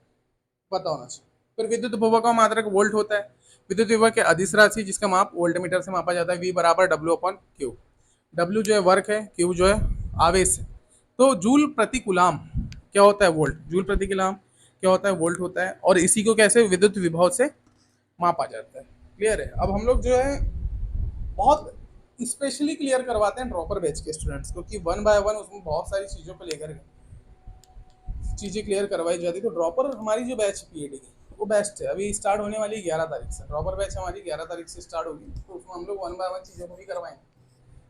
पता होना चाहिए। फिर विद्युत विभव का मात्रक वोल्ट होता है। विद्युत विभव के अदिश राशि जिसका माप वोल्ट मीटर से मापा जाता है। V बराबर W अपॉन Q। W जो है वर्क है, Q जो है आवेश है। तो जूल प्रति कूलाम क्या होता है? वोल्ट। जूल प्रति कूलाम क्या होता है? वोल्ट होता है। और इसी को कैसे? विद्युत विभव से मापा जाता है। क्लियर है? अब हम लोग जो है बहुत स्पेशली क्लियर करवाते हैं ड्रॉपर बैच के स्टूडेंट्स को, कि 1 बाय 1 उसमें बहुत सारी चीज़ों को लेकर चीज़ें क्लियर करवाई जाती है। तो ड्रॉपर हमारी जो बैच पीएडी की वो बेस्ट है, अभी स्टार्ट होने वाली 11 तारीख से। ड्रॉपर बैच हमारी 11 तारीख से स्टार्ट होगी, तो उसमें हम लोग 1 बाय 1 चीज़ों को भी करवाएंगे।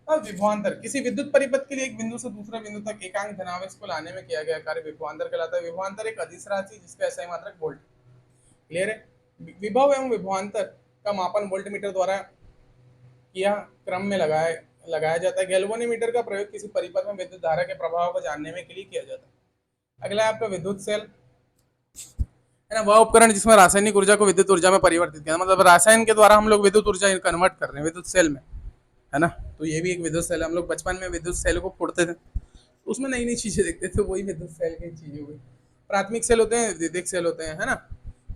अब विभवांतर किसी विद्युत परिपथ के लिए एक बिंदु से दूसरे बिंदु तक एकांक धनावेश को लाने में किया गया कार्य विभवांतर कहलाता है। विभवांतर एक अदिश राशि जिसका एसआई मात्रक वोल्ट। क्लियर है? विभव एवं विभवांतर का मापन वोल्ट मीटर द्वारा किया क्रम में लगाया जाता है। गैल्वेनोमीटर का प्रयोग किसी परिपथ में विद्युत धारा के प्रभाव को जानने में के लिए किया जाता है। अगला है आपका विद्युत सेल, है ना, वह उपकरण जिसमें रासायनिक ऊर्जा को विद्युत ऊर्जा में परिवर्तित किया, मतलब रासायन के द्वारा हम लोग विद्युत ऊर्जा कन्वर्ट कर रहे हैं विद्युत सेल में, है ना। तो ये भी एक विद्युत सेल है। हम लोग बचपन में विद्युत सेल को फोड़ते थे, उसमें नई नई चीजें देखते थे, वही विद्युत सेल की चीजें हुई। प्राथमिक सेल होते हैं, द्वितीयक सेल होते हैं, है ना।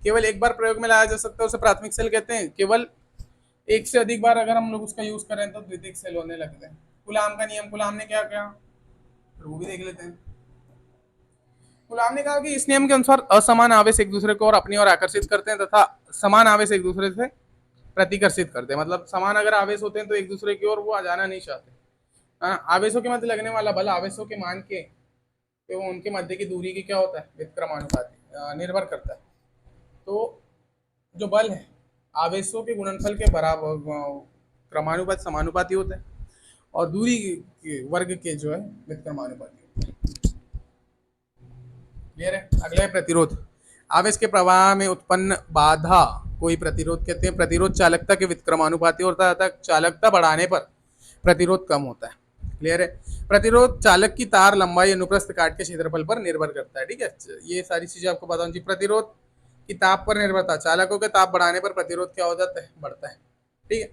केवल एक बार प्रयोग में लाया जा सकता है, उसे प्राथमिक सेल कहते हैं। केवल एक से अधिक बार अगर हम लोग उसका यूज करें तो द्वितीयक सेल होने लगते हैं। गुलाम का नियम, गुलाम ने क्या कहा, तो वो भी देख लेते हैं। गुलाम ने कहा कि इस नियम के अनुसार असमान आवेश एक दूसरे को और अपनी ओर आकर्षित करते हैं तथा समान आवेश एक दूसरे से प्रतिकर्षित करते हैं। मतलब समान अगर आवेश होते हैं तो एक दूसरे की ओर वो आ जाना नहीं चाहते। आवेशों के मध्य लगने वाला बल आवेशों के मान के एवं उनके मध्य की दूरी की क्या होता है, व्युत्क्रमानुपाती निर्भर करता है। तो जो बल है आवेशों के गुणनफल के बराबर क्रमानुपात समानुपाती होता है, और दूरी के वर्ग के जो है व्युत्क्रमानुपाती होता है। क्लियर है। अगला है प्रतिरोध। आवेश के प्रवाह में उत्पन्न बाधा कोई प्रतिरोध कहते हैं। प्रतिरोध चालकता के व्युत्क्रमानुपाती होता है, चालकता बढ़ाने पर प्रतिरोध कम होता है। क्लियर है। प्रतिरोध चालक की तार लंबाई अनुप्रस्थ काट के क्षेत्रफल पर निर्भर करता है। ठीक है, ये सारी चीजें आपको बता दूं। प्रतिरोध की ताप पर निर्भरता, चालकों के ताप बढ़ाने पर प्रतिरोध क्या हो जाता है, बढ़ता है। ठीक है।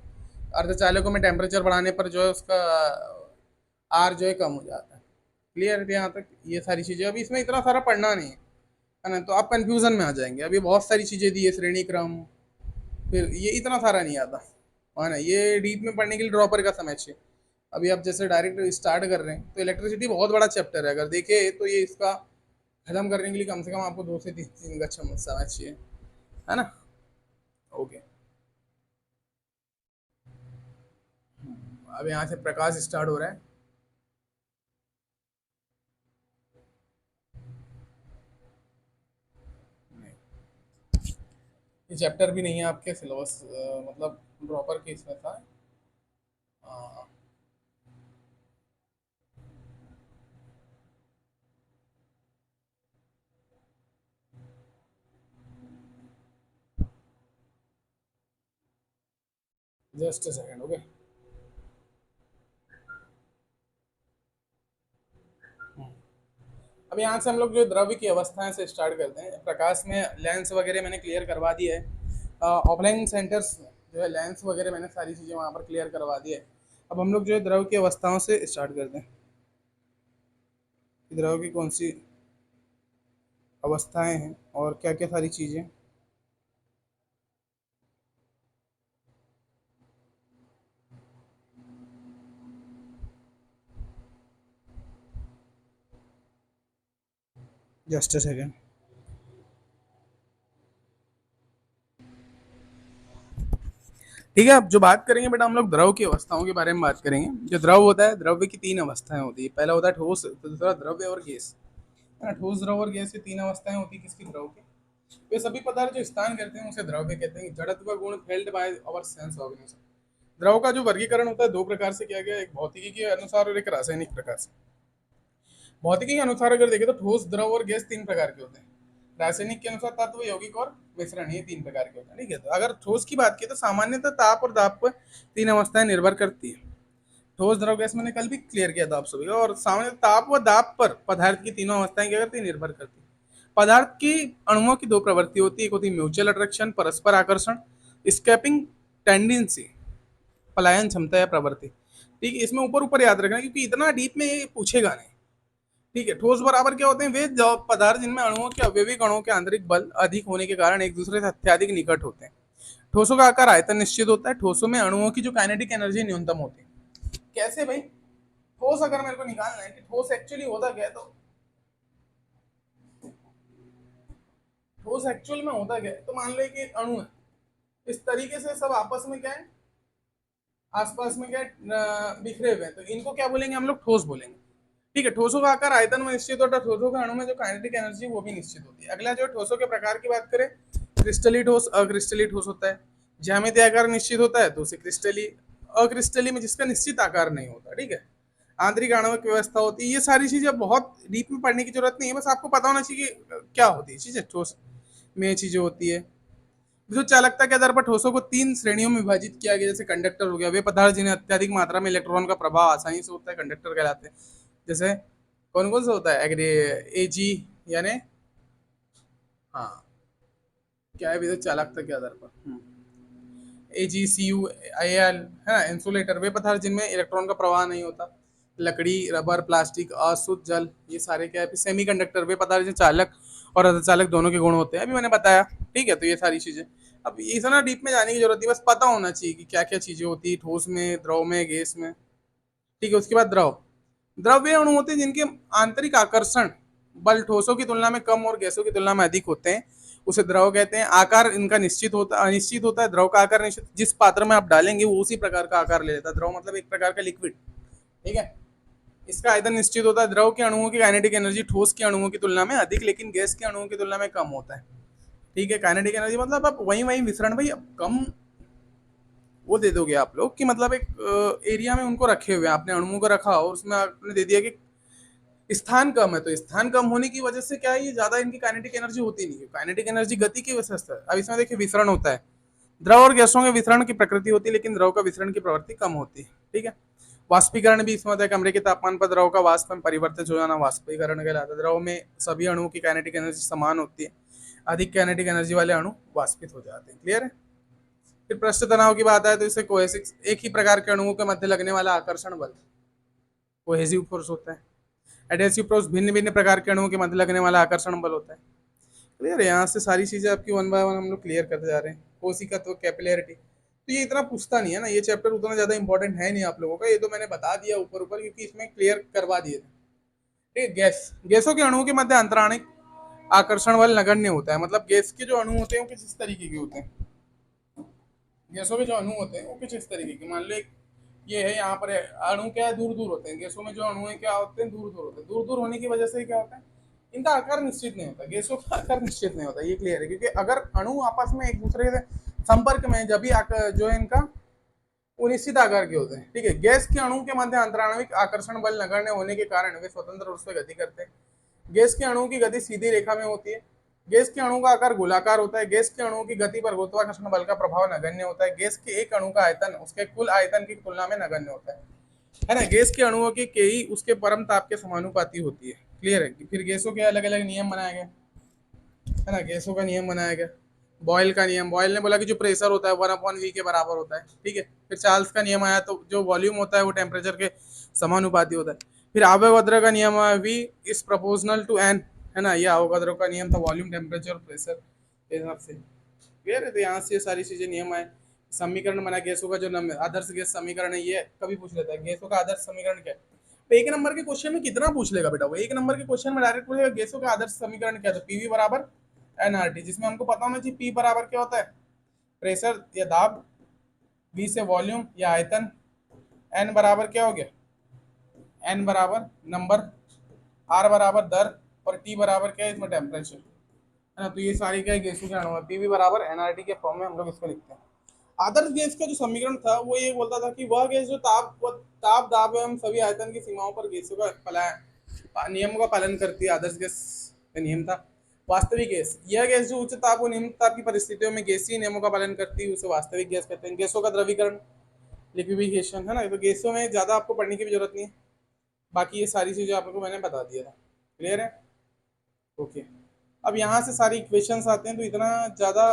अर्धचालकों में टेम्परेचर बढ़ाने पर जो है उसका आर जो है कम हो जाता है। क्लियर है यहाँ तक। ये सारी चीजें अभी इसमें इतना सारा पढ़ना नहीं है ना, तो आप कंफ्यूजन में आ जाएंगे। अभी बहुत सारी चीजें दी है, श्रेणी क्रम, फिर ये इतना सारा नहीं आता है ना। ये डीप में पढ़ने के लिए ड्रॉपर का समय चाहिए। अभी आप जैसे डायरेक्ट स्टार्ट कर रहे हैं तो इलेक्ट्रिसिटी बहुत बड़ा चैप्टर है, अगर देखे तो ये इसका खत्म करने के लिए कम से कम आपको 2 से 3 का समय चाहिए, है ना। ओके, अब यहाँ से प्रकाश स्टार्ट हो रहा है। ये चैप्टर भी नहीं है आपके सिलेबस, मतलब ड्रॉपर के इसमें था। Just a second. ओके, अब यहाँ से हम लोग जो द्रव्य की अवस्थाएं से स्टार्ट करते हैं। प्रकाश में लेंस वगैरह मैंने क्लियर करवा दिया है। ऑफलाइन सेंटर्स में जो है लेंस वगैरह मैंने सारी चीज़ें वहाँ पर क्लियर करवा दी है। अब हम लोग जो है द्रव्य की अवस्थाओं से स्टार्ट करते हैं। द्रव्य की कौन सी अवस्थाएं हैं और क्या क्या सारी चीज़ें। Just a second. ठीक है, अब जो बात करेंगे बेटा हम लोग द्रव की अवस्थाओं के बारे में बात करेंगे। जो द्रव होता है, द्रव्य की 3 अवस्थाएं होती है। पहला होता है ठोस, तो दूसरा द्रव्य और गैस, है ना। ठोस, द्रव और गैस की 3 अवस्थाएं होती है किसकी, द्रव की। वे सभी पदार्थ जो स्थान करते हैं उसे द्रव्य कहते हैं। जड़त्व गुण felt by our sense organism. द्रव का जो वर्गीकरण होता है 2 प्रकार से किया गया, एक भौतिकी के अनुसार और एक रासायनिक प्रकार से। भौतिकी के अनुसार अगर देखें तो ठोस, द्रव और गैस 3 प्रकार के होते हैं। रासायनिक के अनुसार तत्व, यौगिक और मिश्रण, ये 3 प्रकार के होते हैं। ठीक है, तो अगर ठोस की बात की तो सामान्यतः ताप और दाब पर 3 अवस्थाएं निर्भर करती है। ठोस, द्रव, गैस मैंने कल भी क्लियर किया था आप सभी को। और सामान्य ताप व दाब पर पदार्थ की तीनों अवस्थाएं क्या करती है, निर्भर करती है। पदार्थ की अणुओं की 2 प्रवृत्ति होती है, एक होती है म्यूचुअल अट्रैक्शन, परस्पर आकर्षण, स्केपिंग टेंडेंसी, पलायन क्षमता या प्रवृत्ति। ठीक है, इसमें ऊपर ऊपर याद रखना क्योंकि इतना डीप में ये पूछेगा नहीं। ठीक है, ठोस बराबर क्या होते हैं, वे पदार्थ जिनमें अणुओं के अवयविक अणुओं के आंतरिक बल अधिक होने के कारण एक दूसरे से अत्यधिक निकट होते हैं। ठोसों का आकार आयतन निश्चित होता है। ठोसों में अणुओं की जो काइनेटिक एनर्जी न्यूनतम होती है। कैसे भाई, ठोस अगर मेरे को निकालना है कि ठोस एक्चुअली होता क्या है, तो ठोस एक्चुअल में होता क्या है, तो मान लो कि एक अणु है, इस तरीके से सब आपस में क्या है, आसपास में क्या है, बिखरे हुए हैं, तो इनको क्या बोलेंगे हम लोग, ठोस बोलेंगे। ठीक है, ठोसों का आकार आयतन में निश्चित होता है। ठोसों के अणु में जो काइनेटिक एनर्जी वो भी निश्चित होती है। अगला जो ठोसों के प्रकार की बात करें, क्रिस्टली ठोस, अक्रिस्टली ठोस होता है। ज्यामितीय आकार निश्चित होता है तो उसे क्रिस्टली, अक्रिस्टली में जिसका निश्चित आकार नहीं होता। ठीक है, आंतरिक आणविक व्यवस्था होती है। ये सारी चीजें बहुत डीप में पढ़ने की जरूरत नहीं है, बस आपको पता होना चाहिए कि क्या होती है चीजें, ठोस में ये चीजें होती है। विद्युत चालकता के आधार पर ठोसों को 3 श्रेणियों में विभाजित किया गया। जैसे कंडक्टर हो गया, वे पदार्थ जिन्हें अत्यधिक मात्रा में इलेक्ट्रॉन का प्रभाव आसानी से होता है, कंडक्टर कहलाते हैं। जैसे कौन कौन सा होता है, एजी, यानी हाँ, क्या है, विद्युत चालकता के आधार पर AgCu, Al, है ना। इंसुलेटर, वे पदार्थ जिनमें इलेक्ट्रॉन का प्रवाह नहीं होता। लकड़ी, रबर, प्लास्टिक, अशुद्ध जल, ये सारे क्या है। सेमी कंडक्टर, वे पदार्थ जो चालक और अर्धचालक दोनों के गुण होते हैं, अभी मैंने बताया। ठीक है, तो ये सारी चीजें अब इतना डीप में जाने की जरूरत नहीं, बस पता होना चाहिए कि क्या क्या चीजें होती है ठोस में, द्रव में, गैस में। ठीक है, उसके बाद द्रव। द्रव्य अणु होते हैं जिनके आंतरिक आकर्षण बल ठोसों की तुलना में कम और गैसों की तुलना में अधिक होते हैं, उसे द्रव कहते हैं। आकार इनका निश्चित होता अनिश्चित होता है। द्रव का आकार निश्चित, जिस पात्र में आप डालेंगे वो उसी प्रकार का आकार ले लेता है। द्रव मतलब एक प्रकार का लिक्विड। ठीक है, इसका आयतन निश्चित होता है। द्रव के अणुओं की काइनेटिक एनर्जी ठोस के अणुओं की तुलना में अधिक, लेकिन गैस के अणुओं की तुलना में कम होता है। ठीक है, काइनेटिक एनर्जी मतलब आप वही वही विसरण भाई अब कम वो दे दोगे आप लोग कि मतलब एक एरिया में उनको रखे हुए हैं, आपने अणुओं को रखा और उसमें आपने दे दिया कि स्थान कम है, तो स्थान कम होने की वजह से क्या है, ये ज्यादा इनकी काइनेटिक एनर्जी होती नहीं है। काइनेटिक एनर्जी गति की वजह से है। अब इसमें देखिए विसरण होता है। द्रव और गैसों के विसरण की प्रकृति होती है, लेकिन द्रव का विसरण की प्रवृत्ति कम होती है। ठीक है, वाष्पीकरण भी इसमें होता है। कमरे के तापमान पर द्रव का वाष्प में परिवर्तित हो जाना वाष्पीकरण कहलाता है। द्रव में सभी अणुओं की काइनेटिक एनर्जी समान होती है। अधिक काइनेटिक एनर्जी वाले अणु वाष्पित हो जाते हैं। क्लियर है। फिर पृष्ठ तनाव की बात आए तो इसे कोहेसिव, एक ही प्रकार के अणुओं के मध्य लगने वाला आकर्षण बल कोहेसिव फोर्स होता है। एडहेसिव फोर्स भिन्न भिन्न प्रकार के अणुओं के मध्य लगने वाला आकर्षण बल होता है। क्लियर है। यहाँ से सारी चीजें आपकी वन बाय वन हम लोग क्लियर करते जा रहे हैं। कोशिकत्व, कैपिलैरिटी, तो ये इतना पूछता नहीं है ना, ये चैप्टर उतना ज्यादा इंपॉर्टेंट है नहीं आप लोगों का, ये तो मैंने बता दिया ऊपर ऊपर क्योंकि इसमें क्लियर करवा दिए थे। ठीक है, गैस, गैसों के अणुओं के मध्य अंतराणिक आकर्षण बल नगण्य होता है। मतलब गैस के जो अणु होते हैं वो किस इस तरीके के होते हैं, गैसों के जो अणु होते हैं वो कुछ इस तरीके के, मान लो एक ये है, यहाँ पर है, अणु क्या है, दूर दूर होते हैं। गैसों में जो अणु है क्या होते हैं, दूर दूर होते हैं। दूर दूर होने की वजह से क्या होता है, इनका आकार निश्चित नहीं होता। गैसों का आकार निश्चित नहीं होता, ये क्लियर है। क्योंकि अगर अणु आपस में एक दूसरे से संपर्क में जब भी जो है इनका वो निश्चित आकार के होते हैं। ठीक है, गैस के अणु के मध्य अंतराणविक आकर्षण बल नगण्य होने के कारण वे स्वतंत्र रूप से गति करते हैं। गैस के अणु की गति सीधी रेखा में होती है। गैस के अणु का आकार गोलाकार होता है। गैस के अणुओं की गति पर गुरुत्वाकर्षण बल का प्रभाव नगण्य होता है। गैस के एक अणु का आयतन उसके कुल आयतन की तुलना में नगण्य होता है ना। गैस के अणुओं की केई उसके परम ताप के समानुपाती होती है। क्लियर है। फिर गैसों के अलग अलग नियम बनाए गए, है ना। गैसों का नियम बनाया गया, बॉयल का नियम। बॉयल ने बोला कि जो प्रेशर होता है 1/v के बराबर होता है। ठीक है, फिर चार्ल्स का नियम आया, तो जो वॉल्यूम होता है वो टेम्परेचर के समानुपाती होता है। फिर आवोगाद्रो का नियम आया, v is proportional to n, है ना। ये आवोगाद्रो का नियम था, वॉल्यूम, टेम्परेचर और प्रेशर के हिसाब से। क्लियर है। तो यहाँ से सारी चीजें नियम आए। समीकरण बना गैसों का, जो आदर्श गैस समीकरण है, ये कभी पूछ लेता है गैसों का आदर्श समीकरण क्या है। तो एक नंबर के क्वेश्चन में कितना पूछ लेगा बेटा, वो एक नंबर के क्वेश्चन में डायरेक्ट पूछेगा गैसों का आदर्श समीकरण क्या है, तो पीवी बराबर एनआरटी, जिसमें हमको पता होना चाहिए पी बराबर क्या होता है, प्रेशर या दाब, वी से वॉल्यूम या आयतन, एन बराबर क्या हो गया, एन बराबर नंबर, आर बराबर दर, और टी बराबर क्या है इसमें टेम्परेचर, है ना। तो ये सारी क्या गैसों के अणु है। पीवी बराबर एनआरटी के फॉर्म में हम लोग इसको लिखते हैं। आदर्श गैस का जो समीकरण था वो ये बोलता था कि वह गैस जो ताप दाब एवं सभी आयतन की सीमाओं पर गैसों का नियमों का पालन करती है, आदर्श गैस का नियम था। वास्तविक गैस, यह गैस जो उच्च ताप और निम्न ताप की परिस्थितियों में गैसीय नियमों का पालन करती है उसे वास्तविक गैस कहते हैं। गैसों का द्रवीकरण, लिक्विफिकेशन, है ना। तो गैसों में ज्यादा आपको पढ़ने की भी जरूरत नहीं है, बाकी ये सारी चीजें आपको मैंने बता दिया था। क्लियर है। ओके, अब यहाँ से सारी इक्वेशंस आते हैं, तो इतना ज़्यादा,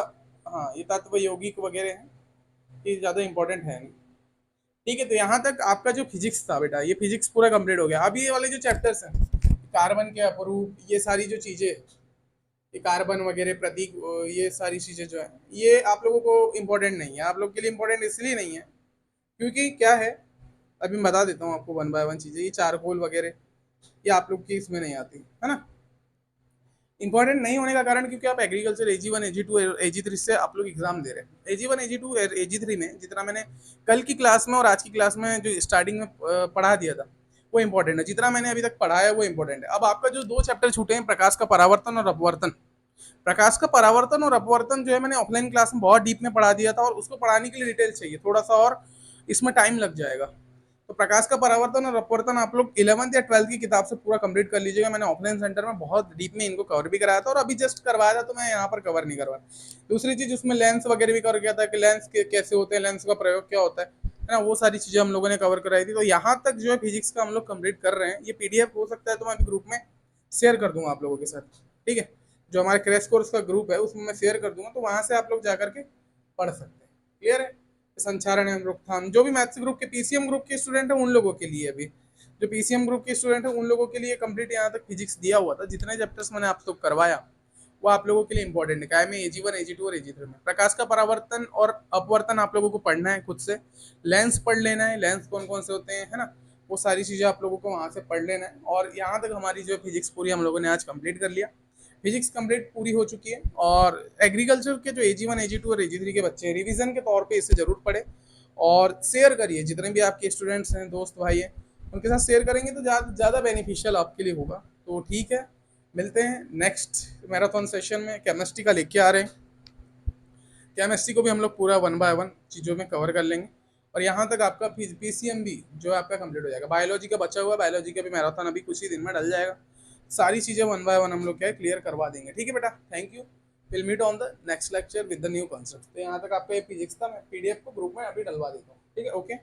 हाँ ये तत्व यौगिक वगैरह हैं, ये ज़्यादा इंपॉर्टेंट है नहीं। ठीक है, तो यहाँ तक आपका जो फिजिक्स था बेटा, ये फिजिक्स पूरा कंप्लीट हो गया। अब ये वाले जो चैप्टर्स हैं, कार्बन के अपरूप, ये सारी जो चीज़ें, ये कार्बन वगैरह प्रतीक, ये सारी चीज़ें जो है ये आप लोगों को इम्पोर्टेंट नहीं है। आप लोग के लिए इम्पोर्टेंट इसलिए नहीं है क्योंकि क्या है, अभी मैं बता देता हूँ आपको वन बाय वन चीज़ें। ये चारकोल वगैरह ये आप लोग की इसमें नहीं आती, है ना। इंपॉर्टेंट नहीं होने का कारण क्योंकि आप एग्रीकल्चर AG1 AG2 AG3 से आप लोग एग्जाम दे रहे हैं। AG1 AG2 AG3 में जितना मैंने कल की क्लास में और आज की क्लास में जो स्टार्टिंग में पढ़ा दिया था वो इंपॉर्टेंट है। जितना मैंने अभी तक पढ़ाया है वो इंपॉर्टेंट है। अब आपका जो दो चैप्टर छूटे हैं, प्रकाश का परावर्तन और अपवर्तन। प्रकाश का परावर्तन और अपवर्तन जो है मैंने ऑफलाइन क्लास में बहुत डीप में पढ़ा दिया था, और उसको पढ़ाने के लिए डिटेल चाहिए थोड़ा सा, और इसमें टाइम लग जाएगा। तो प्रकाश का परावर्तन और अपवर्तन आप लोग 11th या 12th की किताब से पूरा कंप्लीट कर लीजिएगा। मैंने ऑफलाइन सेंटर में बहुत डीप में इनको कवर भी कराया था, और अभी जस्ट करवाया था, तो मैं यहाँ पर कवर नहीं करवाया। दूसरी चीज उसमें लेंस वगैरह भी कवर किया था कि लेंस कैसे होते हैं, लेंस का प्रयोग क्या होता है ना, वो सारी चीजें हम लोगों ने कवर कराई थी। तो यहाँ तक जो है फिजिक्स का हम लोग कंप्लीट कर रहे हैं। ये PDF हो सकता है तो मैं अभी ग्रुप में शेयर कर दूंगा आप लोगों के साथ। ठीक है, जो हमारे क्रैश कोर्स का ग्रुप है उसमें मैं शेयर कर दूंगा, तो वहां से आप लोग जाकर के पढ़ सकते हैं। क्लियर है। संचारण एवं रोकथाम, जो भी मैथ्स ग्रुप के PCM ग्रुप के स्टूडेंट है उन लोगों के लिए, अभी जो PCM ग्रुप के स्टूडेंट है उन लोगों के लिए कंप्लीट यहाँ तक फिजिक्स दिया हुआ था। जितने चैप्टर्स मैंने आप लोग करवाया वो आप लोगों के लिए इंपॉर्टेंट है। काय में AG1 AG2 और AG3 में प्रकाश का परावर्तन और अपवर्तन आप लोगों को पढ़ना है खुद से। लेंस पढ़ लेना है, लेंस कौन कौन से होते हैं, है ना, वो सारी चीज़ें आप लोगों को वहाँ से पढ़ लेना है। और यहाँ तक हमारी जो फिजिक्स पूरी हम लोगों ने आज कंप्लीट कर लिया। फिजिक्स कंप्लीट पूरी हो चुकी है। और एग्रीकल्चर के जो AG1 AG2 और AG3 के बच्चे हैं, रिवीजन के तौर पे इसे जरूर पढ़े और शेयर करिए। जितने भी आपके स्टूडेंट्स हैं, दोस्त भाई हैं, उनके साथ शेयर करेंगे तो ज़्यादा बेनिफिशियल आपके लिए होगा। तो ठीक है, मिलते हैं नेक्स्ट मैराथन सेशन में। केमिस्ट्री का लेके आ रहे हैं, केमिस्ट्री को भी हम लोग पूरा 1 बाय 1 चीज़ों में कवर कर लेंगे। और यहाँ तक आपका PCM भी जो है आपका कंप्लीट हो जाएगा। बायोलॉजी का बचा हुआ, बायोलॉजी का भी मैराथन अभी कुछ ही दिन में डल जाएगा। सारी चीज़ें 1 बाय 1 हम लोग क्या है क्लियर करवा देंगे। ठीक है बेटा, thank you. Will meet on the next lecture with the new concept. तो यहाँ तक आपका ये फिजिक्स था, मैं PDF को ग्रुप में अभी डलवा देता हूँ। ठीक है, ओके।